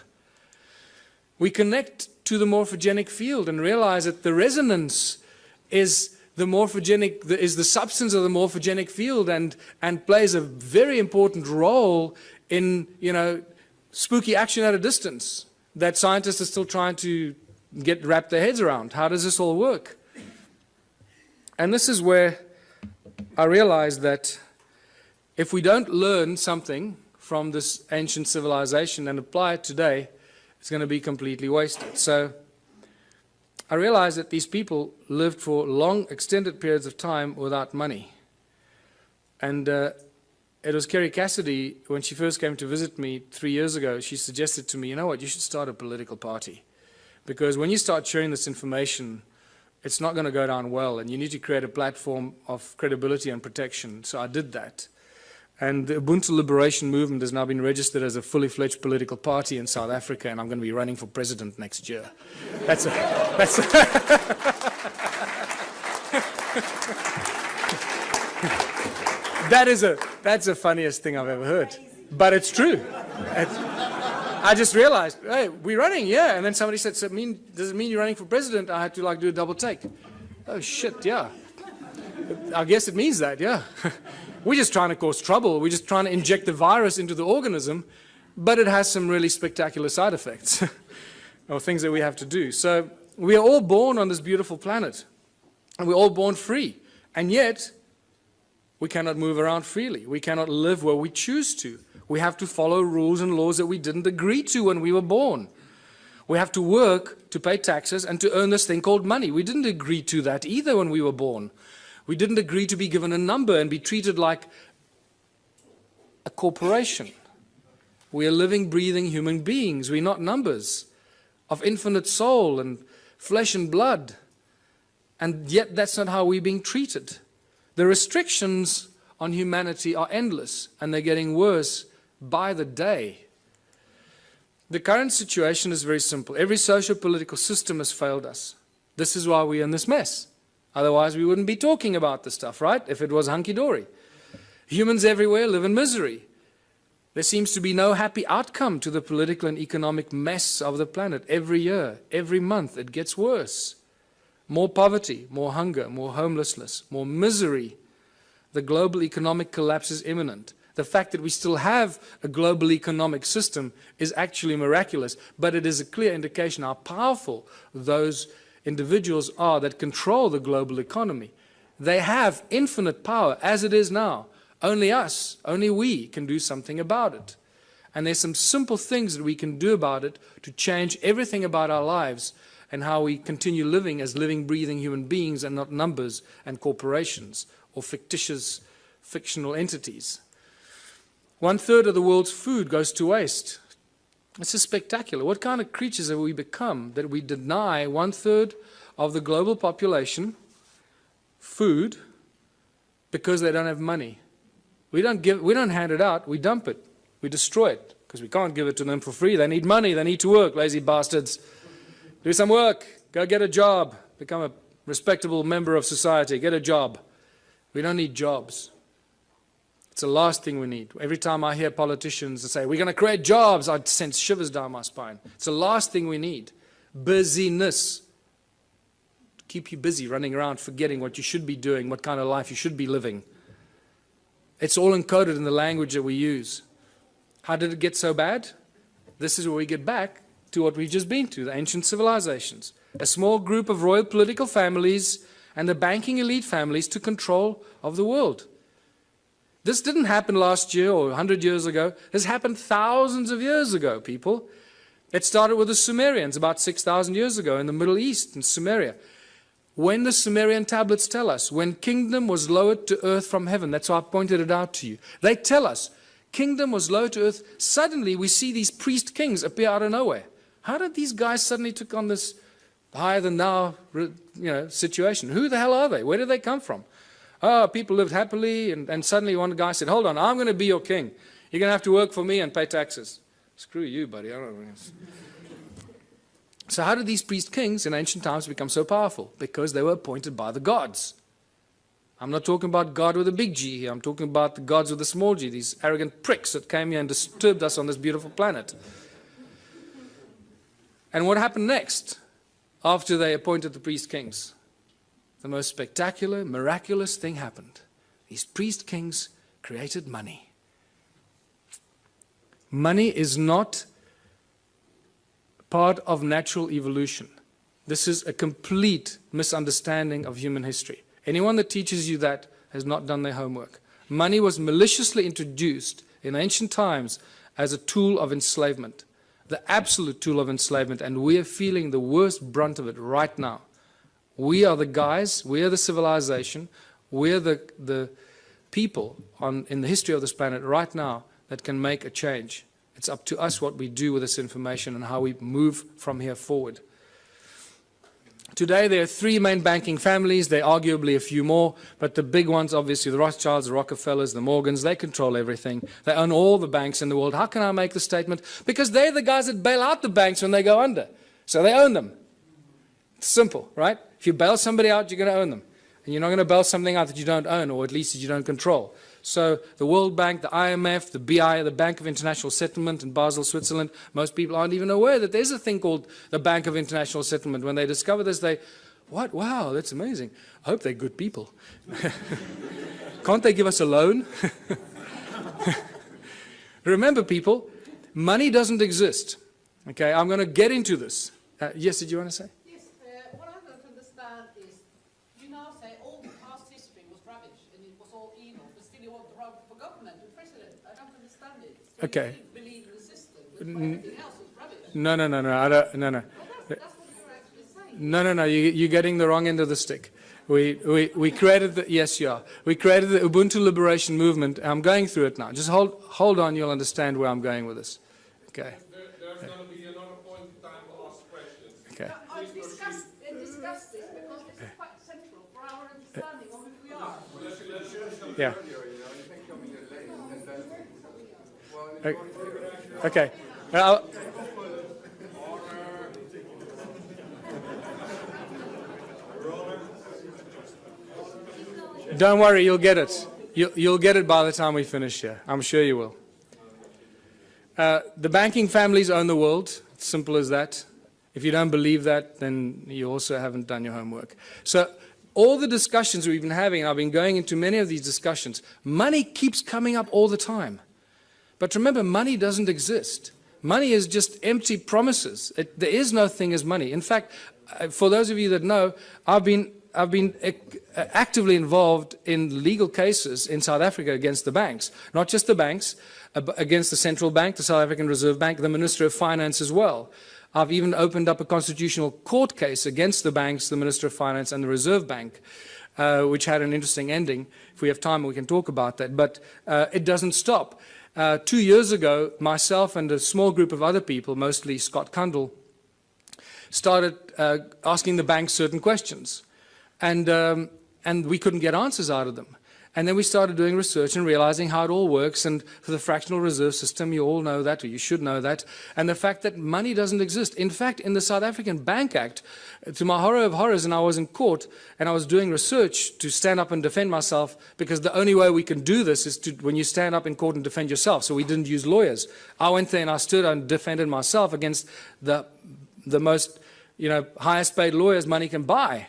We connect to the morphogenic field and realize that the resonance is the substance of the morphogenic field and plays a very important role in, spooky action at a distance that scientists are still trying to wrap their heads around. How does this all work? And this is where I realized that if we don't learn something from this ancient civilization and apply it today, it's going to be completely wasted. So I realized that these people lived for long, extended periods of time without money. And it was Kerry Cassidy, when she first came to visit me 3 years ago, she suggested to me, you know what, you should start a political party. Because when you start sharing this information, it's not going to go down well, and you need to create a platform of credibility and protection. So I did that. And the Ubuntu Liberation Movement has now been registered as a fully fledged political party in South Africa, and I'm going to be running for president next year. That's the funniest thing I've ever heard. But it's true. I just realized, hey, we're running, yeah. And then somebody said, so does it mean you're running for president? I had to do a double take. Oh, shit, yeah. I guess it means that, yeah. We're just trying to cause trouble. We're just trying to inject the virus into the organism, but it has some really spectacular side effects or things that we have to do. So we are all born on this beautiful planet, and we're all born free. And yet, we cannot move around freely. We cannot live where we choose to. We have to follow rules and laws that we didn't agree to when we were born. We have to work to pay taxes and to earn this thing called money. We didn't agree to that either when we were born. We didn't agree to be given a number and be treated like a corporation. We are living, breathing human beings. We're not numbers of infinite soul and flesh and blood. And yet that's not how we're being treated. The restrictions on humanity are endless, and they're getting worse by the day. The current situation is very simple. Every socio-political system has failed us. This is why we're in this mess. Otherwise, we wouldn't be talking about this stuff, right? If it was hunky-dory. Humans everywhere live in misery. There seems to be no happy outcome to the political and economic mess of the planet. Every year, every month, it gets worse. More poverty, more hunger, more homelessness, more misery. The global economic collapse is imminent. The fact that we still have a global economic system is actually miraculous, but it is a clear indication how powerful those individuals are that control the global economy. They have infinite power as it is now. Only us, only we can do something about it. And there's some simple things that we can do about it to change everything about our lives and how we continue living as living, breathing human beings and not numbers and corporations or fictional entities. 1/3 of the world's food goes to waste. This is spectacular. What kind of creatures have we become that we deny 1/3 of the global population food because they don't have money? We don't hand it out, we dump it, we destroy it, because we can't give it to them for free. They need money, they need to work, lazy bastards. Do some work, go get a job, become a respectable member of society, get a job. We don't need jobs. It's the last thing we need. Every time I hear politicians say, we're going to create jobs, I sense shivers down my spine. It's the last thing we need. Busyness. Keep you busy, running around, forgetting what you should be doing, what kind of life you should be living. It's all encoded in the language that we use. How did it get so bad? This is where we get back to what we've just been to, the ancient civilizations. A small group of royal political families and the banking elite families took control of the world. This didn't happen last year or 100 years ago. This happened thousands of years ago, people. It started with the Sumerians about 6,000 years ago in the Middle East, in Sumeria. When the Sumerian tablets tell us, when kingdom was lowered to earth from heaven, that's why I pointed it out to you. They tell us, kingdom was lowered to earth. Suddenly we see these priest kings appear out of nowhere. How did these guys suddenly take on this higher than thou situation? Who the hell are they? Where did they come from? Oh, people lived happily, and suddenly one guy said, hold on, I'm going to be your king. You're going to have to work for me and pay taxes. Screw you, buddy. I don't know. So how did these priest kings in ancient times become so powerful? Because they were appointed by the gods. I'm not talking about God with a big G here. I'm talking about the gods with a small g, these arrogant pricks that came here and disturbed us on this beautiful planet. And what happened next after they appointed the priest kings? The most spectacular, miraculous thing happened. These priest kings created money. Money is not part of natural evolution. This is a complete misunderstanding of human history. Anyone that teaches you that has not done their homework. Money was maliciously introduced in ancient times as a tool of enslavement, the absolute tool of enslavement, and we are feeling the worst brunt of it right now. We are the guys, we are the civilization, we are the people in the history of this planet right now that can make a change. It's up to us what we do with this information and how we move from here forward. Today there are three main banking families, there are arguably a few more, but the big ones, obviously the Rothschilds, the Rockefellers, the Morgans, they control everything. They own all the banks in the world. How can I make the statement? Because they're the guys that bail out the banks when they go under. So they own them. It's simple, right? If you bail somebody out, you're going to own them. And you're not going to bail something out that you don't own, or at least that you don't control. So the World Bank, the IMF, the BI, the Bank of International Settlement in Basel, Switzerland, most people aren't even aware that there's a thing called the Bank of International Settlement. When they discover this, they, what? Wow, that's amazing. I hope they're good people. Can't they give us a loan? Remember, people, money doesn't exist. Okay, I'm going to get into this. Yes, did you want to say? What I don't understand is, you now say all the past history was rubbish and it was all evil, but still you want to run for government and president. I don't understand it. So Okay. you believe in the system, but everything else is rubbish. No, no, no, no. I don't, no, no. That's what you're actually saying. No, no, no. You're getting the wrong end of the stick. We created the, yes, you are. We created the Ubuntu Liberation Movement. I'm going through it now. Just hold on. You'll understand where I'm going with this. Okay. There's going to be another point in time to ask questions. Okay. I discussed this because this is quite central for our understanding of who we are. Yeah. Okay. Don't worry, you'll get it. You'll get it by the time we finish here. I'm sure you will. The banking families own the world. It's simple as that. If you don't believe that, then you also haven't done your homework. So all the discussions we've been having, and I've been going into many of these discussions, money keeps coming up all the time. But remember, money doesn't exist. Money is just empty promises. There is no thing as money. In fact, for those of you that know, I've been actively involved in legal cases in South Africa against the banks. Not just the banks, against the central bank, the South African Reserve Bank, the Minister of Finance as well. I've even opened up a constitutional court case against the banks, the Minister of Finance and the Reserve Bank, which had an interesting ending. If we have time, we can talk about that. But it doesn't stop. 2 years ago, myself and a small group of other people, mostly Scott Kundell, started asking the banks certain questions. And we couldn't get answers out of them. And then we started doing research and realizing how it all works. And for the fractional reserve system, you all know that, or you should know that. And the fact that money doesn't exist. In fact, in the South African Bank Act, to my horror of horrors, and I was in court, and I was doing research to stand up and defend myself, because the only way we can do this is when you stand up in court and defend yourself. So we didn't use lawyers. I went there and I stood and defended myself against the most, highest paid lawyers money can buy.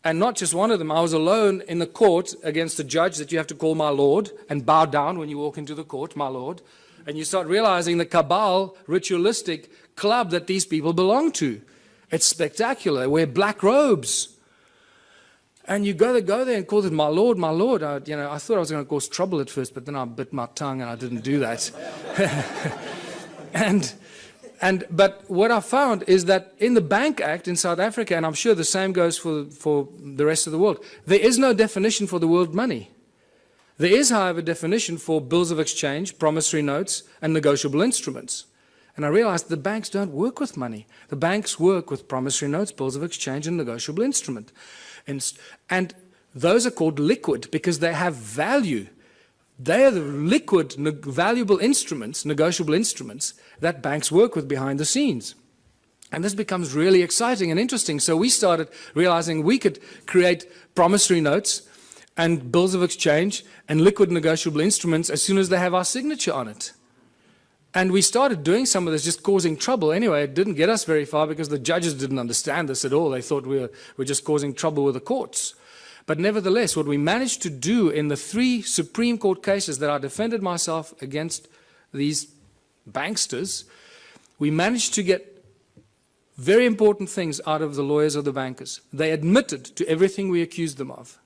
And not just one of them. I was alone in the court against a judge that you have to call my lord and bow down when you walk into the court, my lord. And you start realizing the cabal, ritualistic club that these people belong to. It's spectacular. They wear black robes. And you go there and call it my lord, my lord. I thought I was going to cause trouble at first, but then I bit my tongue and I didn't do that. But what I found is that in the Bank Act in South Africa, and I'm sure the same goes for the rest of the world, there is no definition for the world money. There is, however, a definition for bills of exchange, promissory notes, and negotiable instruments. And I realized the banks don't work with money. The banks work with promissory notes, bills of exchange, and negotiable instrument. And those are called liquid because they have value. They are the liquid, valuable instruments, negotiable instruments, that banks work with behind the scenes. And this becomes really exciting and interesting. So we started realizing we could create promissory notes and bills of exchange and liquid negotiable instruments as soon as they have our signature on it. And we started doing some of this, just causing trouble. Anyway, it didn't get us very far because the judges didn't understand this at all. They thought we were just causing trouble with the courts. But nevertheless, what we managed to do in the 3 Supreme Court cases that I defended myself against these banksters, we managed to get very important things out of the lawyers or the bankers. They admitted to everything we accused them of.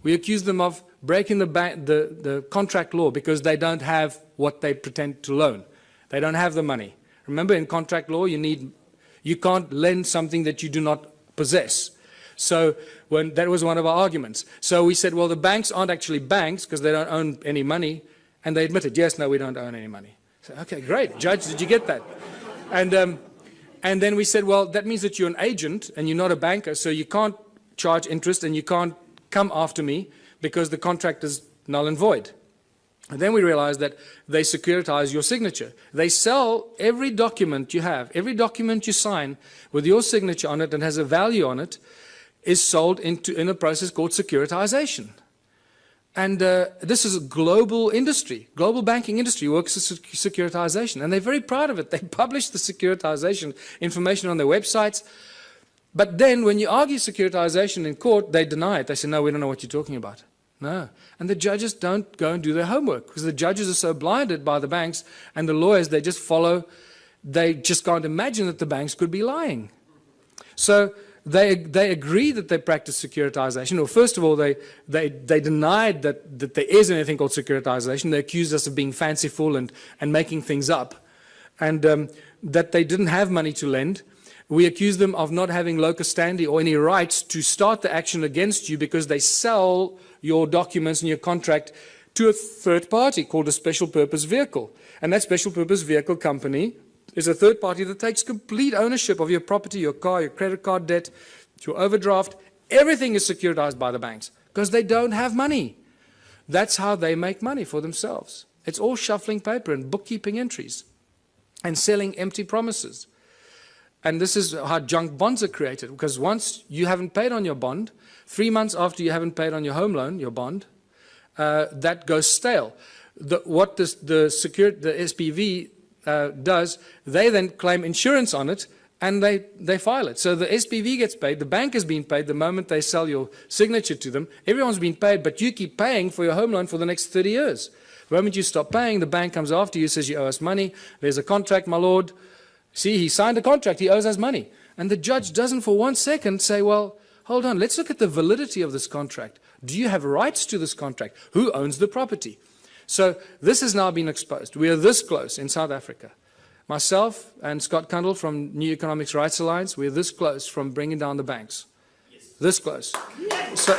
We accuse them of breaking the contract law because they don't have what they pretend to loan. They don't have the money. Remember, in contract law, you can't lend something that you do not possess. So that was one of our arguments. So we said, well, the banks aren't actually banks because they don't own any money. And they admitted, yes, no, we don't own any money. So, okay, great. Judge, did you get that? And then we said, well, that means that you're an agent and you're not a banker, so you can't charge interest and you can't come after me because the contract is null and void. And then we realized that they securitize your signature. They sell every document you have, every document you sign with your signature on it and has a value on it is sold in a process called securitization. And this is a global industry. Global banking industry works with securitization. And they're very proud of it. They publish the securitization information on their websites. But then when you argue securitization in court, they deny it. They say, no, we don't know what you're talking about. No. And the judges don't go and do their homework because the judges are so blinded by the banks and the lawyers, they just follow. They just can't imagine that the banks could be lying. So they agree that they practice securitization. Well, first of all, they denied that there is anything called securitization. They accused us of being fanciful and making things up, and that they didn't have money to lend. We accused them of not having locus standi or any rights to start the action against you because they sell your documents and your contract to a third party called a special purpose vehicle. And that special purpose vehicle company is a third party that takes complete ownership of your property, your car, your credit card debt, your overdraft. Everything is securitized by the banks because they don't have money. That's how they make money for themselves. It's all shuffling paper and bookkeeping entries and selling empty promises. And this is how junk bonds are created, because once you haven't paid on your bond, 3 months after you haven't paid on your home loan, your bond, that goes stale. What the SPV does, they then claim insurance on it, and they file it. So the SPV gets paid, the bank has been paid the moment they sell your signature to them. Everyone's been paid, but you keep paying for your home loan for the next 30 years. The moment you stop paying, the bank comes after you, says you owe us money. There's a contract, my lord. See, he signed a contract, he owes us money. And the judge doesn't for 1 second say, well, hold on, let's look at the validity of this contract. Do you have rights to this contract? Who owns the property? So this has now been exposed. We are this close in South Africa. Myself and Scott Kundle from New Economics Rights Alliance, we're this close from bringing down the banks. Yes. This close. Yes. So,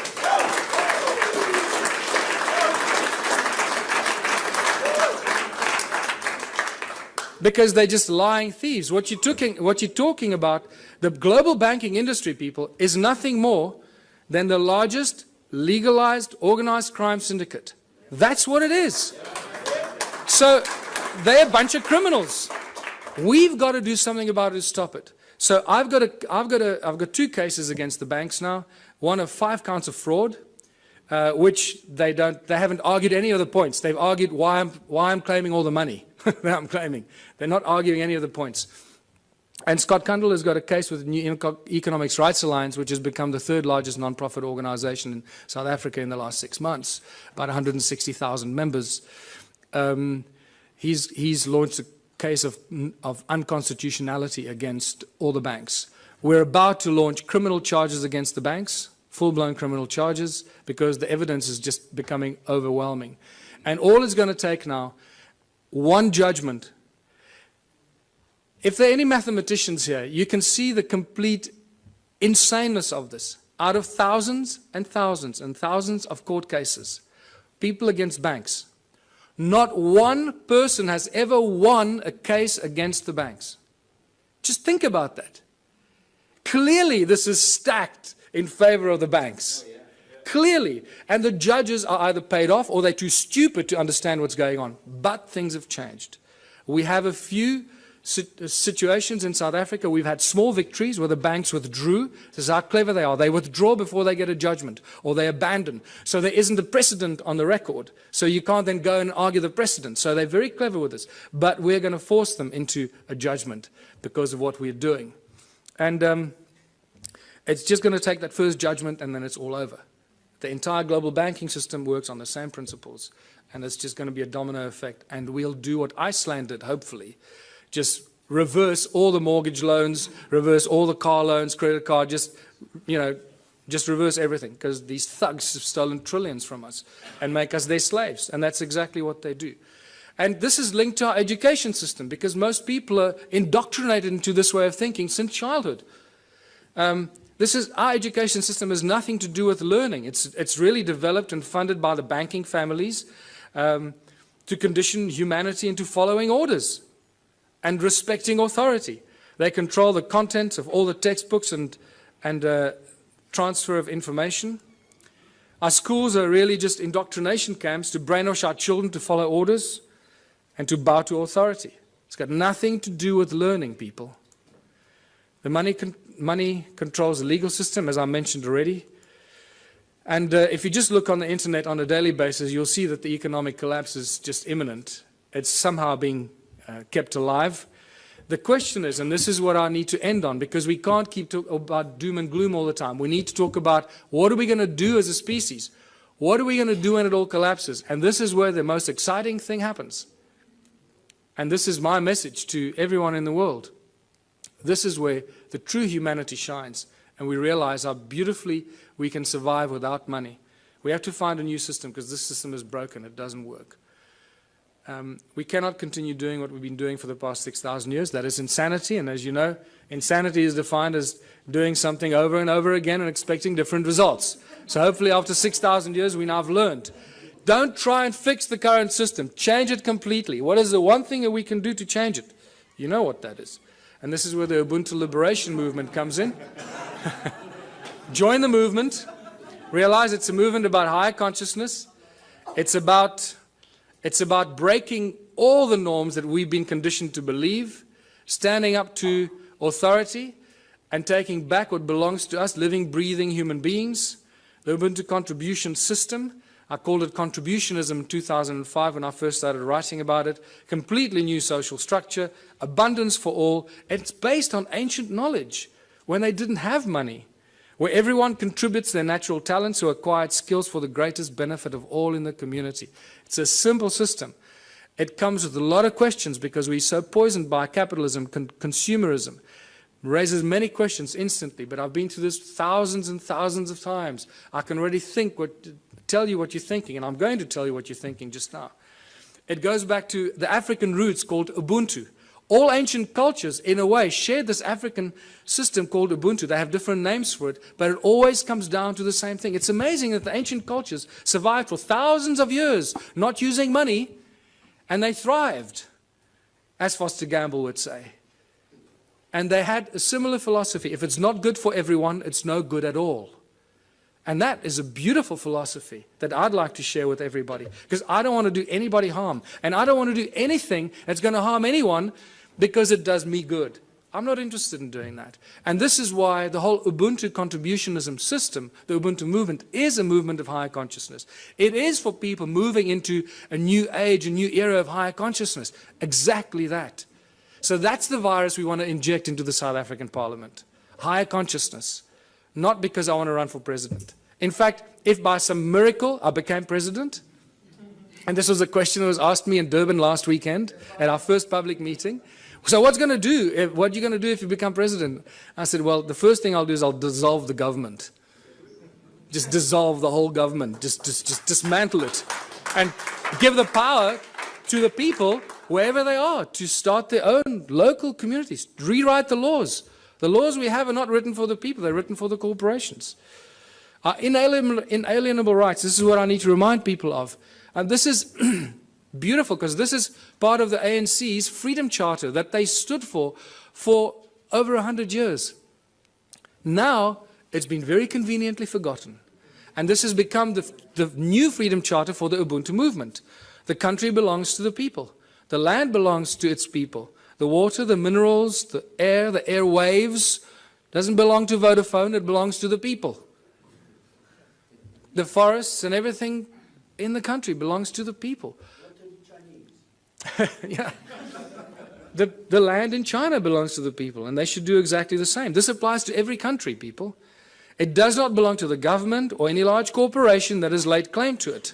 because they're just lying thieves. What you're talking about, the global banking industry, people, is nothing more than the largest legalized organized crime syndicate. That's what it is. So they're a bunch of criminals. We've got to do something about it to stop it. So I've got 2 cases against the banks now. One of 5 counts of fraud, which they haven't argued any of the points. They've argued why I'm claiming all the money that I'm claiming. They're not arguing any of the points. And Scott Kundle has got a case with the New Economics Rights Alliance, which has become the 3rd largest non-profit organization in South Africa in the last 6 months, about 160,000 members. He's launched a case of unconstitutionality against all the banks. We're about to launch criminal charges against the banks, full-blown criminal charges, because the evidence is just becoming overwhelming. And all it's going to take now, one judgment. If there are any mathematicians here, you can see the complete insaneness of this. Out of thousands and thousands and thousands of court cases, people against banks, not one person has ever won a case against the banks. Just think about that. Clearly, this is stacked in favor of the banks. Clearly. And the judges are either paid off or they're too stupid to understand what's going on. But things have changed. We have a few situations in South Africa. We've had small victories where the banks withdrew. This is how clever they are. They withdraw before they get a judgment, or they abandon. So there isn't a precedent on the record. So you can't then go and argue the precedent. So they're very clever with this. But we're going to force them into a judgment because of what we're doing. And it's just going to take that first judgment and then it's all over. The entire global banking system works on the same principles, and it's just going to be a domino effect. And we'll do what Iceland did, hopefully. Just reverse all the mortgage loans, reverse all the car loans, credit card, just just reverse everything, because these thugs have stolen trillions from us and make us their slaves. And that's exactly what they do. And this is linked to our education system, because most people are indoctrinated into this way of thinking since childhood. Our education system has nothing to do with learning. It's really developed and funded by the banking families to condition humanity into following orders and respecting authority. They control the content of all the textbooks and transfer of information. Our schools are really just indoctrination camps to brainwash our children to follow orders and to bow to authority. It's got nothing to do with learning, people. The money controls the legal system, as I mentioned already. And if you just look on the internet on a daily basis, you'll see that the economic collapse is just imminent. It's somehow being kept alive. The question is, and this is what I need to end on, because we can't keep talking about doom and gloom all the time. We need to talk about what are we going to do as a species? What are we going to do when it all collapses? And this is where the most exciting thing happens. And this is my message to everyone in the world. This is where the true humanity shines, and we realize how beautifully we can survive without money. We have to find a new system, because this system is broken. It doesn't work. We cannot continue doing what we've been doing for the past 6,000 years. That is insanity, and as you know, insanity is defined as doing something over and over again and expecting different results. So hopefully after 6,000 years we now have learned. Don't try and fix the current system. Change it completely. What is the one thing that we can do to change it? You know what that is. And this is where the Ubuntu Liberation Movement comes in. Join the movement. Realize it's a movement about higher consciousness. It's about breaking all the norms that we've been conditioned to believe, standing up to authority, and taking back what belongs to us, living, breathing human beings. The Ubuntu contribution system, I called it contributionism in 2005 when I first started writing about it. Completely new social structure, abundance for all. It's based on ancient knowledge when they didn't have money, where everyone contributes their natural talents or acquired skills for the greatest benefit of all in the community. It's a simple system. It comes with a lot of questions because we're so poisoned by capitalism, consumerism. It raises many questions instantly, but I've been through this thousands and thousands of times. I can already tell you what you're thinking, and I'm going to tell you what you're thinking just now. It goes back to the African roots called Ubuntu. All ancient cultures, in a way, share this African system called Ubuntu. They have different names for it, but it always comes down to the same thing. It's amazing that the ancient cultures survived for thousands of years, not using money, and they thrived, as Foster Gamble would say. And they had a similar philosophy. If it's not good for everyone, it's no good at all. And that is a beautiful philosophy that I'd like to share with everybody, because I don't want to do anybody harm, and I don't want to do anything that's going to harm anyone because it does me good. I'm not interested in doing that. And this is why the whole Ubuntu contributionism system, the Ubuntu movement, is a movement of higher consciousness. It is for people moving into a new age, a new era of higher consciousness. Exactly that. So that's the virus we want to inject into the South African Parliament. Higher consciousness. Not because I want to run for president. In fact, if by some miracle I became president, and this was a question that was asked me in Durban last weekend at our first public meeting. So what are you going to do if you become president? I said, well, the first thing I'll do is I'll dissolve the government. Just dissolve the whole government. Just dismantle it. And give the power to the people, wherever they are, to start their own local communities. Rewrite the laws. The laws we have are not written for the people, they're written for the corporations. Our inalienable rights, this is what I need to remind people of. And this is beautiful, because this is part of the ANC's Freedom Charter that they stood for over 100 years. Now, it's been very conveniently forgotten. And this has become the new Freedom Charter for the Ubuntu movement. The country belongs to the people. The land belongs to its people. The water, the minerals, the airwaves, doesn't belong to Vodafone, it belongs to the people. The forests and everything in the country belongs to the people. Yeah. The land in China belongs to the people, and they should do exactly the same. This applies to every country, people. It does not belong to the government or any large corporation that has laid claim to it.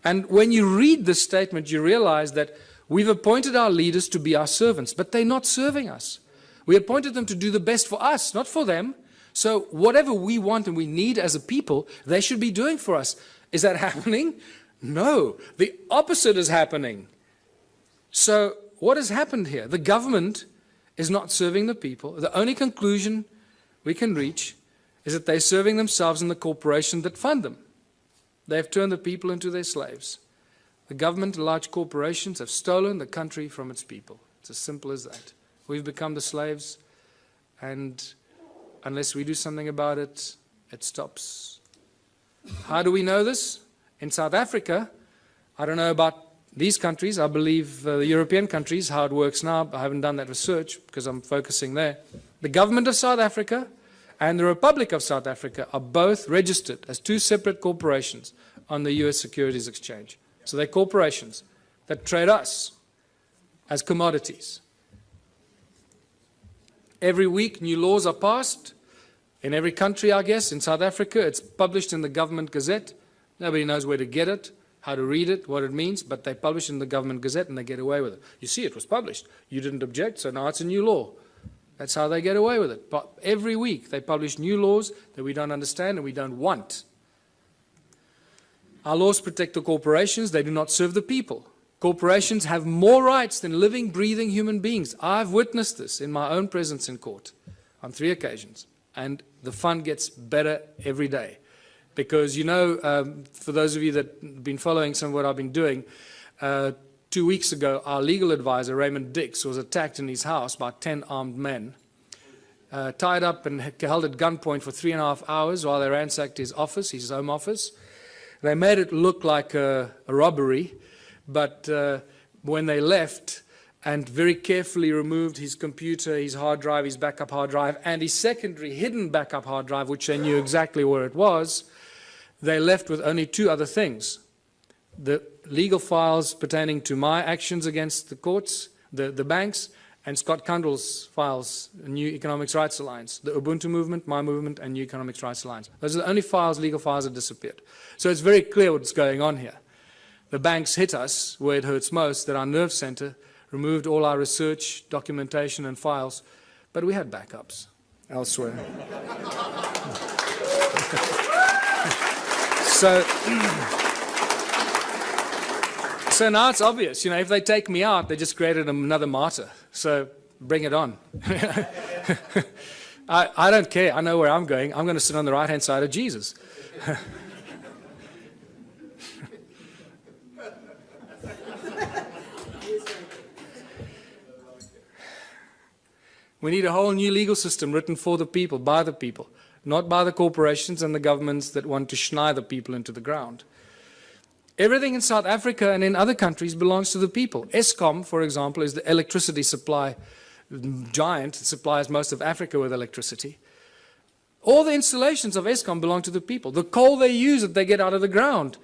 And when you read this statement, you realize that we've appointed our leaders to be our servants, but they're not serving us. We appointed them to do the best for us, not for them. So whatever we want and we need as a people, they should be doing for us. Is that happening? No. The opposite is happening. So what has happened here? The government is not serving the people. The only conclusion we can reach is that they're serving themselves and the corporations that fund them. They have turned the people into their slaves. The government and large corporations have stolen the country from its people. It's as simple as that. We've become the slaves, and unless we do something about it, it stops. How do we know this? In South Africa, I don't know about these countries. I believe the European countries, how it works now. I haven't done that research because I'm focusing there. The government of South Africa and the Republic of South Africa are both registered as two separate corporations on the US Securities Exchange. So they're corporations that trade us as commodities. Every week new laws are passed in every country, I guess. In South Africa, it's published in the Government Gazette. Nobody knows where to get it, how to read it, what it means, but they publish it in the Government Gazette and they get away with it. You see, it was published. You didn't object, so now it's a new law. That's how they get away with it. But every week they publish new laws that we don't understand and we don't want. Our laws protect the corporations. They do not serve the people. Corporations have more rights than living, breathing human beings. I've witnessed this in my own presence in court on 3 occasions. And the fun gets better every day. Because, you know, for those of you that have been following some of what I've been doing, 2 weeks ago, our legal advisor, Raymond Dix, was attacked in his house by 10 armed men, tied up and held at gunpoint for 3.5 hours while they ransacked his office, his home office. They made it look like a robbery, but when they left and very carefully removed his computer, his hard drive, his backup hard drive, and his secondary hidden backup hard drive, which they knew exactly where it was, they left with only 2 other things. The legal files pertaining to my actions against the courts, the banks, and Scott Kundal's files, the New Economics Rights Alliance, the Ubuntu movement, my movement, and New Economics Rights Alliance. Those are the only files, legal files that disappeared. So it's very clear what's going on here. The banks hit us where it hurts most, that our nerve center removed all our research, documentation, and files, but we had backups elsewhere. So now it's obvious, you know, if they take me out, they just created another martyr. So bring it on. I don't care. I know where I'm going. I'm going to sit on the right-hand side of Jesus. We need a whole new legal system written for the people, by the people, not by the corporations and the governments that want to schneid the people into the ground. Everything in South Africa and in other countries belongs to the people. Eskom, for example, is the electricity supply giant. It supplies most of Africa with electricity. All the installations of Eskom belong to the people. The coal they use that they get out of the ground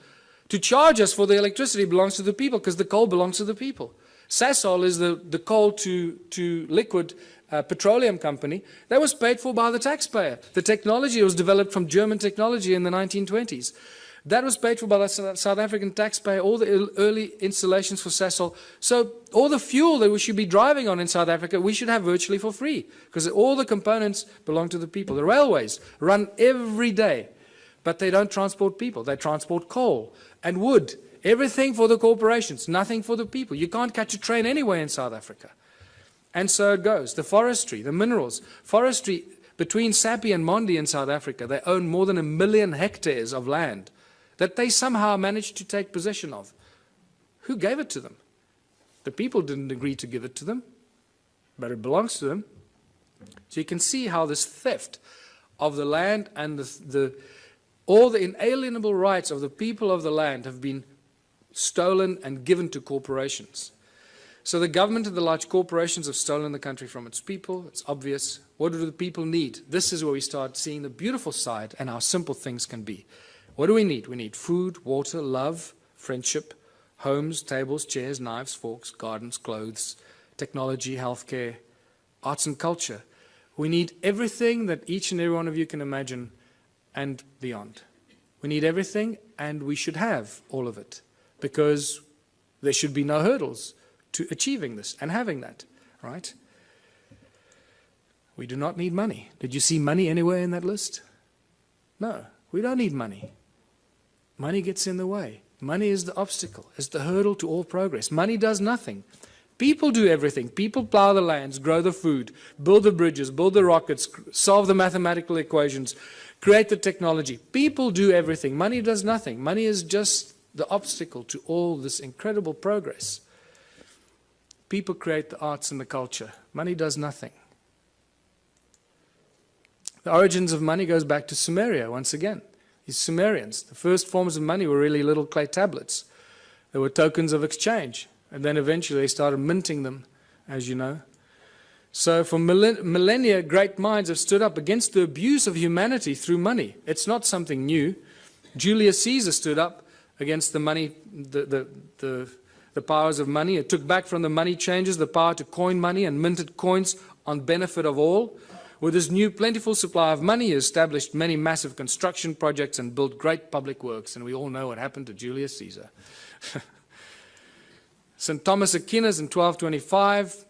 to charge us for the electricity belongs to the people because the coal belongs to the people. Sasol is the coal to liquid petroleum company that was paid for by the taxpayer. The technology was developed from German technology in the 1920s. That was paid for by the South African taxpayer, all the early installations for Sasol. So all the fuel that we should be driving on in South Africa, we should have virtually for free because all the components belong to the people. The railways run every day, but they don't transport people. They transport coal and wood. Everything for the corporations, nothing for the people. You can't catch a train anywhere in South Africa. And so it goes. The forestry, the minerals. Forestry between Sappi and Mondi in South Africa, they own more than 1 million hectares of land that they somehow managed to take possession of. Who gave it to them? The people didn't agree to give it to them, but it belongs to them. So you can see how this theft of the land and all the inalienable rights of the people of the land have been stolen and given to corporations. So the government and the large corporations have stolen the country from its people. It's obvious. What do the people need? This is where we start seeing the beautiful side and how simple things can be. What do we need? We need food, water, love, friendship, homes, tables, chairs, knives, forks, gardens, clothes, technology, healthcare, arts and culture. We need everything that each and every one of you can imagine and beyond. We need everything, and we should have all of it because there should be no hurdles to achieving this and having that, right? We do not need money. Did you see money anywhere in that list? No, we don't need money. Money gets in the way. Money is the obstacle, is the hurdle to all progress. Money does nothing. People do everything. People plow the lands, grow the food, build the bridges, build the rockets, solve the mathematical equations, create the technology. People do everything. Money does nothing. Money is just the obstacle to all this incredible progress. People create the arts and the culture. Money does nothing. The origins of money goes back to Sumeria once again. These Sumerians, the first forms of money were really little clay tablets. They were tokens of exchange. And then eventually they started minting them, as you know. So for millennia, great minds have stood up against the abuse of humanity through money. It's not something new. Julius Caesar stood up against the money, the powers of money. It took back from the money changers the power to coin money and minted coins on benefit of all. With this new plentiful supply of money, he established many massive construction projects and built great public works. And we all know what happened to Julius Caesar. St. Thomas Aquinas in 1225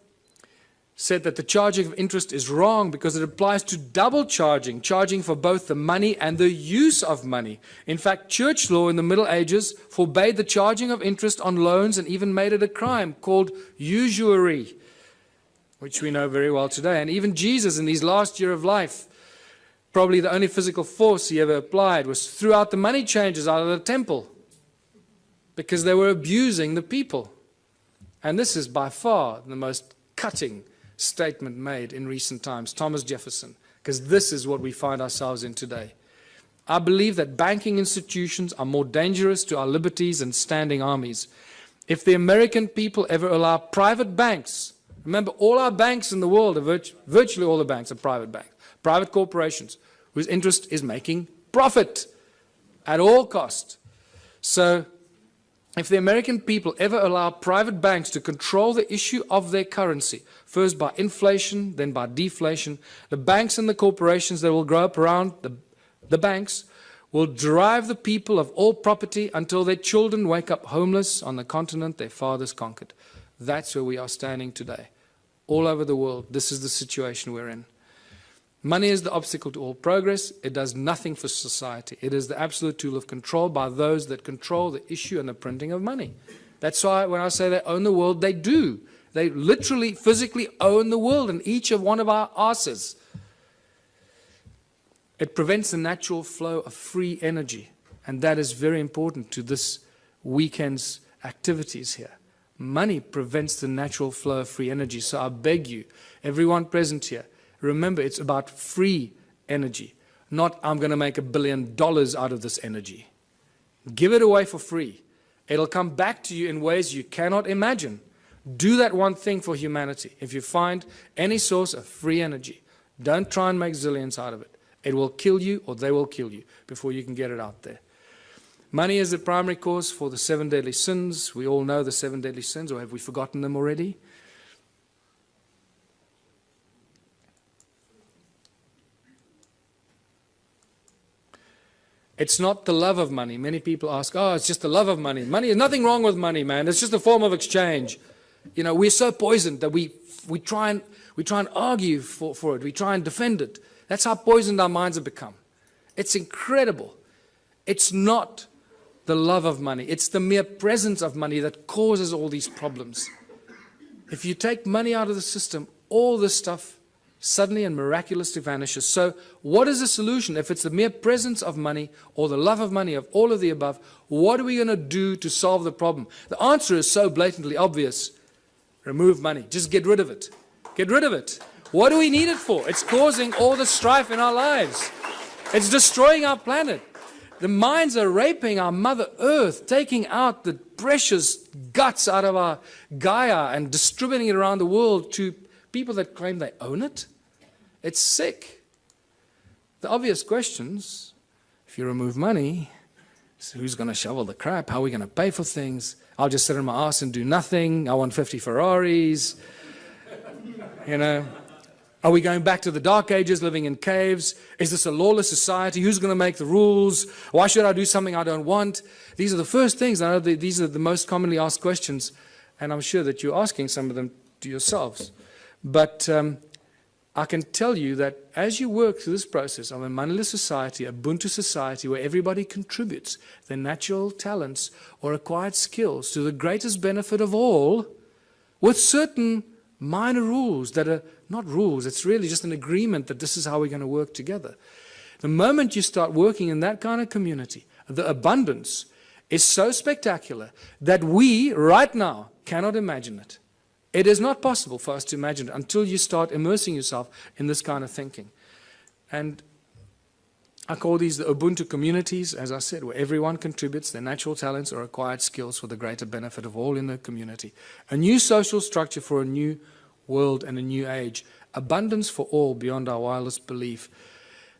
said that the charging of interest is wrong because it applies to double charging, charging for both the money and the use of money. In fact, church law in the Middle Ages forbade the charging of interest on loans and even made it a crime called usury, which we know very well today. And even Jesus in his last year of life, probably the only physical force he ever applied was threw out the money changers out of the temple because they were abusing the people. And this is by far the most cutting statement made in recent times, Thomas Jefferson, because this is what we find ourselves in today. I believe that banking institutions are more dangerous to our liberties than standing armies. If the American people ever allow private banks, remember all our banks in the world, virtually all the banks are private banks, private corporations, whose interest is making profit at all cost. So if the American people ever allow private banks to control the issue of their currency, first by inflation, then by deflation, the banks and the corporations that will grow up around the banks will drive the people of all property until their children wake up homeless on the continent their fathers conquered. That's where we are standing today. All over the world, this is the situation we're in. Money is the obstacle to all progress. It does nothing for society. It is the absolute tool of control by those that control the issue and the printing of money. That's why when I say they own the world, they do. They literally, physically own the world and each of one of our asses. It prevents the natural flow of free energy. And that is very important to this weekend's activities here. Money prevents the natural flow of free energy. So I beg you, everyone present here, remember, it's about free energy, not I'm going to make $1 billion out of this energy. Give it away for free. It'll come back to you in ways you cannot imagine. Do that one thing for humanity. If you find any source of free energy, don't try and make zillions out of it. It will kill you or they will kill you before you can get it out there. Money is the primary cause for the 7 deadly sins. We all know the 7 deadly sins, or have we forgotten them already? It's not the love of money. Many people ask, oh, it's just the love of money. Money, there's nothing wrong with money, man. It's just a form of exchange. You know, we're so poisoned that we try and argue for it. We try and defend it. That's how poisoned our minds have become. It's incredible. It's not the love of money. It's the mere presence of money that causes all these problems. If you take money out of the system, all this stuff suddenly and miraculously vanishes. So what is the solution? If it's the mere presence of money or the love of money, of all of the above, what are we going to do to solve the problem? The answer is so blatantly obvious. Remove money. Just get rid of it. Get rid of it. What do we need it for? It's causing all the strife in our lives. It's destroying our planet. The mines are raping our Mother Earth, taking out the precious guts out of our Gaia and distributing it around the world to people that claim they own it. It's sick. The obvious questions, if you remove money, so who's going to shovel the crap? How are we going to pay for things? I'll just sit on my ass and do nothing. I want 50 Ferraris. You know, are we going back to the Dark Ages, living in caves? Is this a lawless society? Who's going to make the rules? Why should I do something I don't want? These are the first things. I know these are the most commonly asked questions, and I'm sure that you're asking some of them to yourselves. But I can tell you that as you work through this process of a moneyless society, a Ubuntu society, where everybody contributes their natural talents or acquired skills to the greatest benefit of all, with certain minor rules that are not rules, it's really just an agreement that this is how we're going to work together. The moment you start working in that kind of community, the abundance is so spectacular that we, right now, cannot imagine it. It is not possible for us to imagine it until you start immersing yourself in this kind of thinking. And I call these the Ubuntu communities, as I said, where everyone contributes their natural talents or acquired skills for the greater benefit of all in the community. A new social structure for a new world and a new age. Abundance for all beyond our wildest belief.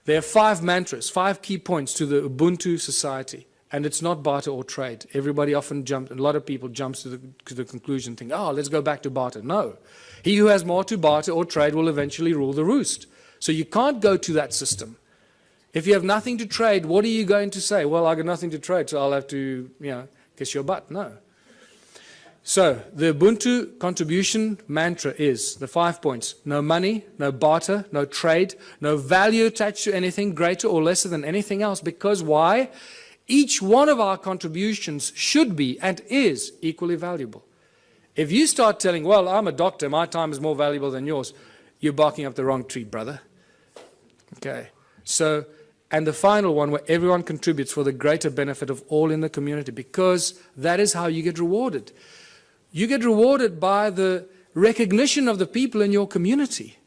There are 5 mantras, 5 key points to the Ubuntu society. And it's not barter or trade. Everybody often jumps, a lot of people jump to the conclusion, think, oh, let's go back to barter. No. He who has more to barter or trade will eventually rule the roost. So you can't go to that system. If you have nothing to trade, what are you going to say? Well, I got nothing to trade, so I'll have to, kiss your butt. No. So the Ubuntu contribution mantra is the 5 points. No money, no barter, no trade, no value attached to anything greater or lesser than anything else. Because why? Each one of our contributions should be and is equally valuable. If you start telling, well, I'm a doctor, my time is more valuable than yours, you're barking up the wrong tree, brother. Okay. So, and the final one, where everyone contributes for the greater benefit of all in the community, because that is how you get rewarded. You get rewarded by the recognition of the people in your community.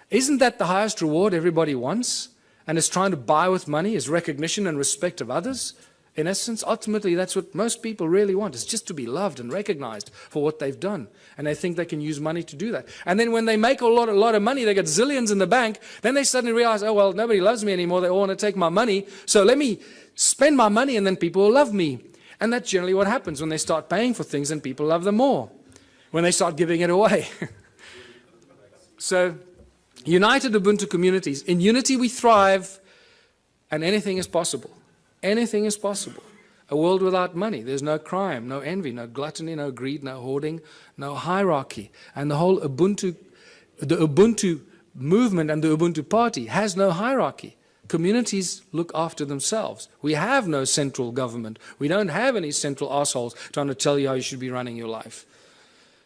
Isn't that the highest reward everybody wants and is trying to buy with money, is recognition and respect of others? In essence, ultimately, that's what most people really want, is just to be loved and recognized for what they've done. And they think they can use money to do that. And then when they make a lot of money, they get zillions in the bank, then they suddenly realize, oh, well, nobody loves me anymore, they all want to take my money, so let me spend my money and then people will love me. And that's generally what happens when they start paying for things and people love them more, when they start giving it away. So, united Ubuntu communities, in unity we thrive, and anything is possible. Anything is possible. A world without money. There's no crime, no envy, no gluttony, no greed, no hoarding, no hierarchy. And the whole Ubuntu movement and the Ubuntu party has no hierarchy. Communities look after themselves. We have no central government. We don't have any central assholes trying to tell you how you should be running your life.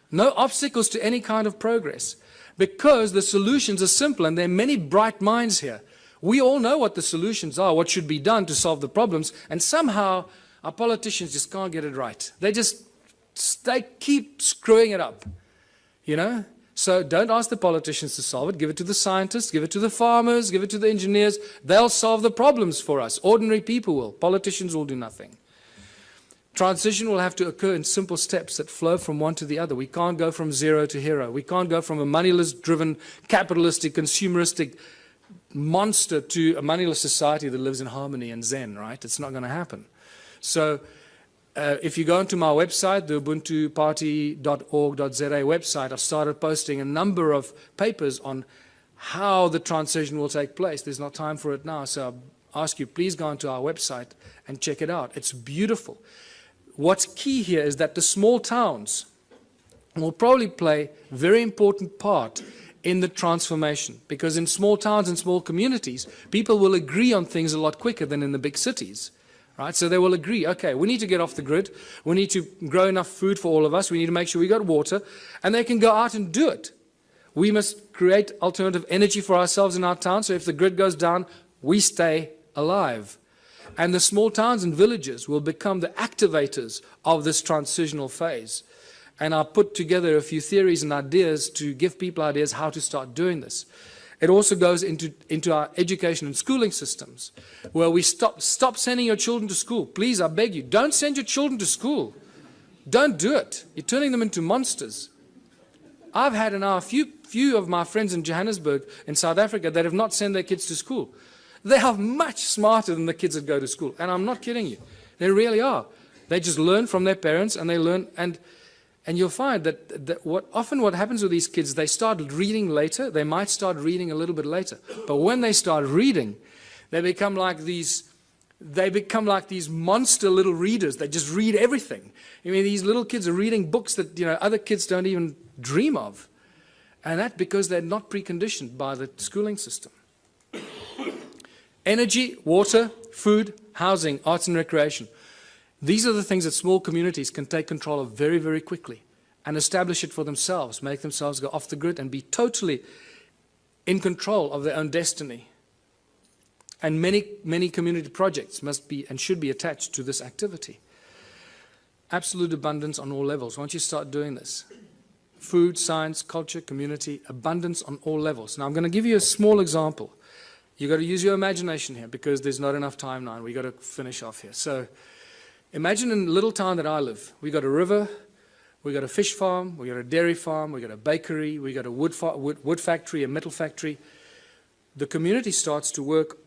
No obstacles to any kind of progress. Because the solutions are simple, and there are many bright minds here. We all know what the solutions are, what should be done to solve the problems, and somehow our politicians just can't get it right. They keep screwing it up, So don't ask the politicians to solve it. Give it to the scientists, give it to the farmers, give it to the engineers. They'll solve the problems for us. Ordinary people will. Politicians will do nothing. Transition will have to occur in simple steps that flow from one to the other. We can't go from zero to hero. We can't go from a moneyless-driven, capitalistic, consumeristic monster to a moneyless society that lives in harmony and zen, right? It's not going to happen. So if you go onto my website, the ubuntuparty.org.za website, I've started posting a number of papers on how the transition will take place. There's not time for it now, so I ask you, please go onto our website and check it out. It's beautiful. What's key here is that the small towns will probably play a very important part in the transformation, because in small towns and small communities, people will agree on things a lot quicker than in the big cities. Right? So they will agree, okay, we need to get off the grid, we need to grow enough food for all of us, we need to make sure we got water, and they can go out and do it. We must create alternative energy for ourselves in our town, so if the grid goes down, we stay alive. And the small towns and villages will become the activators of this transitional phase. And I put together a few theories and ideas to give people ideas how to start doing this. It also goes into our education and schooling systems, where we stop sending your children to school. Please, I beg you, don't send your children to school. Don't do it. You're turning them into monsters. I've had now a few of my friends in Johannesburg, in South Africa, that have not sent their kids to school. They are much smarter than the kids that go to school. And I'm not kidding you. They really are. They just learn from their parents, and they learn, and you'll find that what happens with these kids, they start reading later. They might start reading a little bit later. But when they start reading, they become like these monster little readers. They just read everything. I mean, these little kids are reading books that other kids don't even dream of. And that's because they're not preconditioned by the schooling system. Energy, water, food, housing, arts and recreation. These are the things that small communities can take control of very, very quickly and establish it for themselves, make themselves go off the grid and be totally in control of their own destiny. And many, many community projects must be and should be attached to this activity. Absolute abundance on all levels. Once you start doing this, food, science, culture, community, abundance on all levels. Now I'm going to give you a small example. You've got to use your imagination here because there's not enough time now and we've got to finish off here. So imagine in the little town that I live, we've got a river, we've got a fish farm, we've got a dairy farm, we've got a bakery, we've got a wood factory, a metal factory. The community starts to work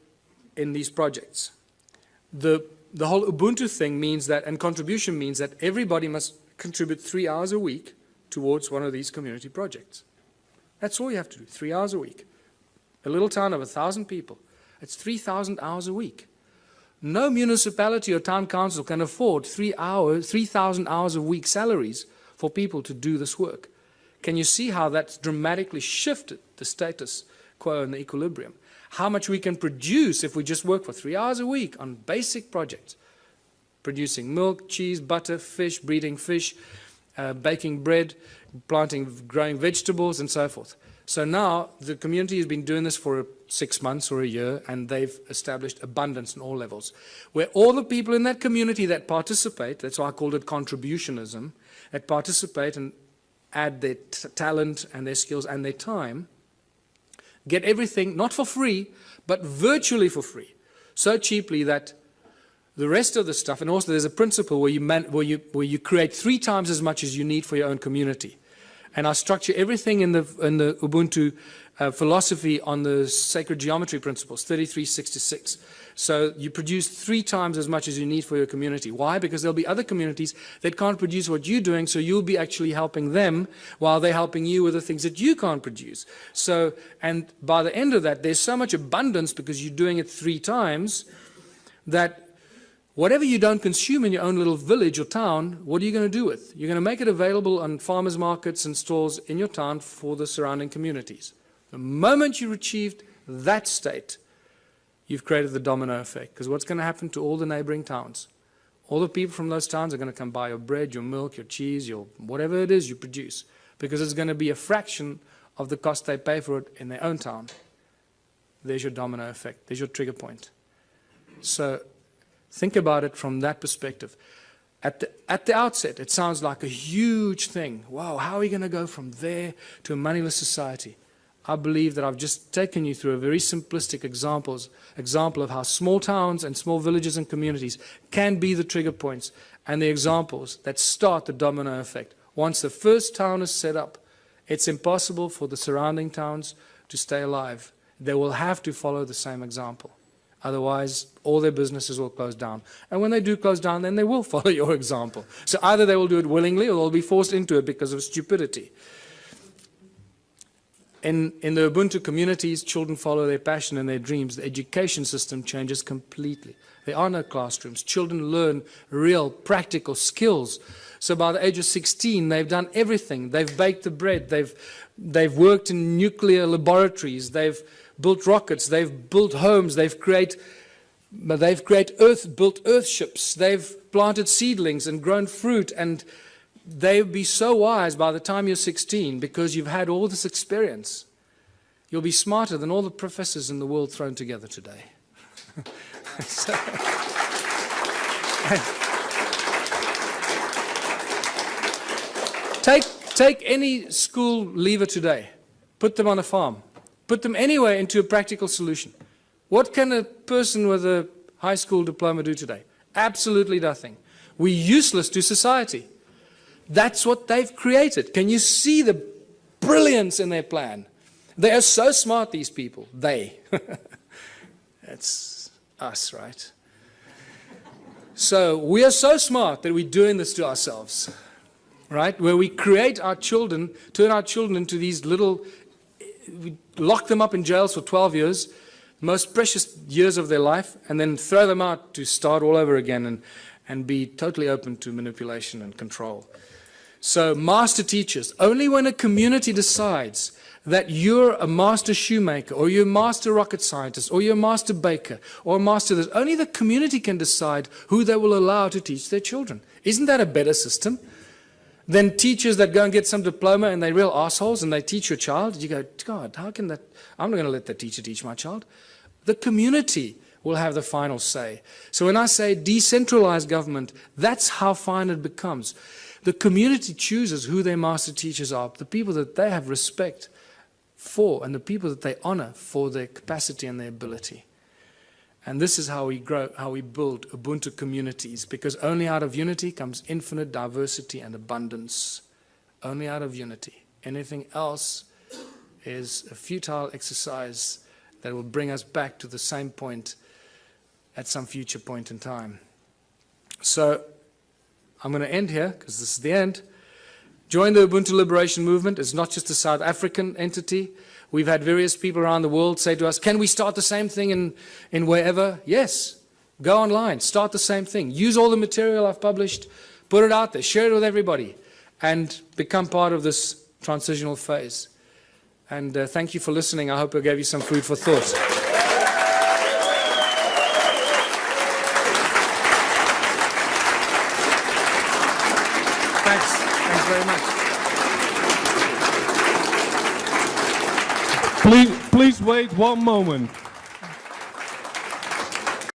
in these projects. The whole Ubuntu thing means that, and contribution means that everybody must contribute 3 hours a week towards one of these community projects. That's all you have to do, 3 hours a week. A little town of 1,000 people, it's 3,000 hours a week. No municipality or town council can afford 3,000 hours a week salaries for people to do this work. Can you see how that's dramatically shifted the status quo and the equilibrium? How much we can produce if we just work for 3 hours a week on basic projects. Producing milk, cheese, butter, fish, breeding fish, baking bread, growing vegetables and so forth. So now the community has been doing this for 6 months or a year and they've established abundance on all levels. Where all the people in that community that participate, that's why I called it contributionism, that participate and add their talent and their skills and their time, get everything, not for free, but virtually for free. So cheaply that the rest of the stuff, and also there's a principle where you create 3 times as much as you need for your own community. And I structure everything in the Ubuntu philosophy on the sacred geometry principles, 3366. So you produce 3 times as much as you need for your community. Why? Because there'll be other communities that can't produce what you're doing, so you'll be actually helping them while they're helping you with the things that you can't produce. So, and by the end of that, there's so much abundance because you're doing it 3 times that whatever you don't consume in your own little village or town, what are you going to do with? You're going to make it available on farmers markets and stores in your town for the surrounding communities. The moment you achieved that state, you've created the domino effect. Because what's going to happen to all the neighboring towns? All the people from those towns are going to come buy your bread, your milk, your cheese, your whatever it is you produce. Because it's going to be a fraction of the cost they pay for it in their own town. There's your domino effect. There's your trigger point. So think about it from that perspective. At the outset, it sounds like a huge thing. Wow, how are we going to go from there to a moneyless society? I believe that I've just taken you through a very simplistic example of how small towns and small villages and communities can be the trigger points and the examples that start the domino effect. Once the first town is set up, it's impossible for the surrounding towns to stay alive. They will have to follow the same example. Otherwise, all their businesses will close down. And when they do close down, then they will follow your example. So either they will do it willingly or they'll be forced into it because of stupidity. In the Ubuntu communities, children follow their passion and their dreams. The education system changes completely. There are no classrooms. Children learn real, practical skills. So by the age of 16, they've done everything. They've baked the bread. They've worked in nuclear laboratories. They've built rockets. They've built homes. They've built earthships. They've planted seedlings and grown fruit. And they'll be so wise by the time you're 16 because you've had all this experience. You'll be smarter than all the professors in the world thrown together today. Take any school leaver today, put them on a farm, put them anywhere into a practical solution. What can a person with a high school diploma do today? Absolutely nothing. We're useless to society. That's what they've created. Can you see the brilliance in their plan? They are so smart, these people. They. That's us, right? So we are so smart that we're doing this to ourselves, right? Where we create our children, turn our children into these little, we lock them up in jails for 12 years, most precious years of their life, and then throw them out to start all over again and be totally open to manipulation and control. So master teachers, only when a community decides that you're a master shoemaker, or you're a master rocket scientist, or you're a master baker, or a master this, only the community can decide who they will allow to teach their children. Isn't that a better system than teachers that go and get some diploma and they're real assholes and they teach your child? You go, God, how can that? I'm not going to let the teacher teach my child. The community will have the final say. So when I say decentralized government, that's how fine it becomes. The community chooses who their master teachers are, the people that they have respect for, and the people that they honor for their capacity and their ability. And this is how we grow, how we build Ubuntu communities, because only out of unity comes infinite diversity and abundance. Only out of unity. Anything else is a futile exercise that will bring us back to the same point at some future point in time. So I'm going to end here, because this is the end. Join the Ubuntu Liberation Movement. It's not just a South African entity. We've had various people around the world say to us, can we start the same thing in wherever? Yes. Go online. Start the same thing. Use all the material I've published. Put it out there. Share it with everybody. And become part of this transitional phase. And thank you for listening. I hope I gave you some food for thought. Thanks. Thanks very much. Please wait one moment.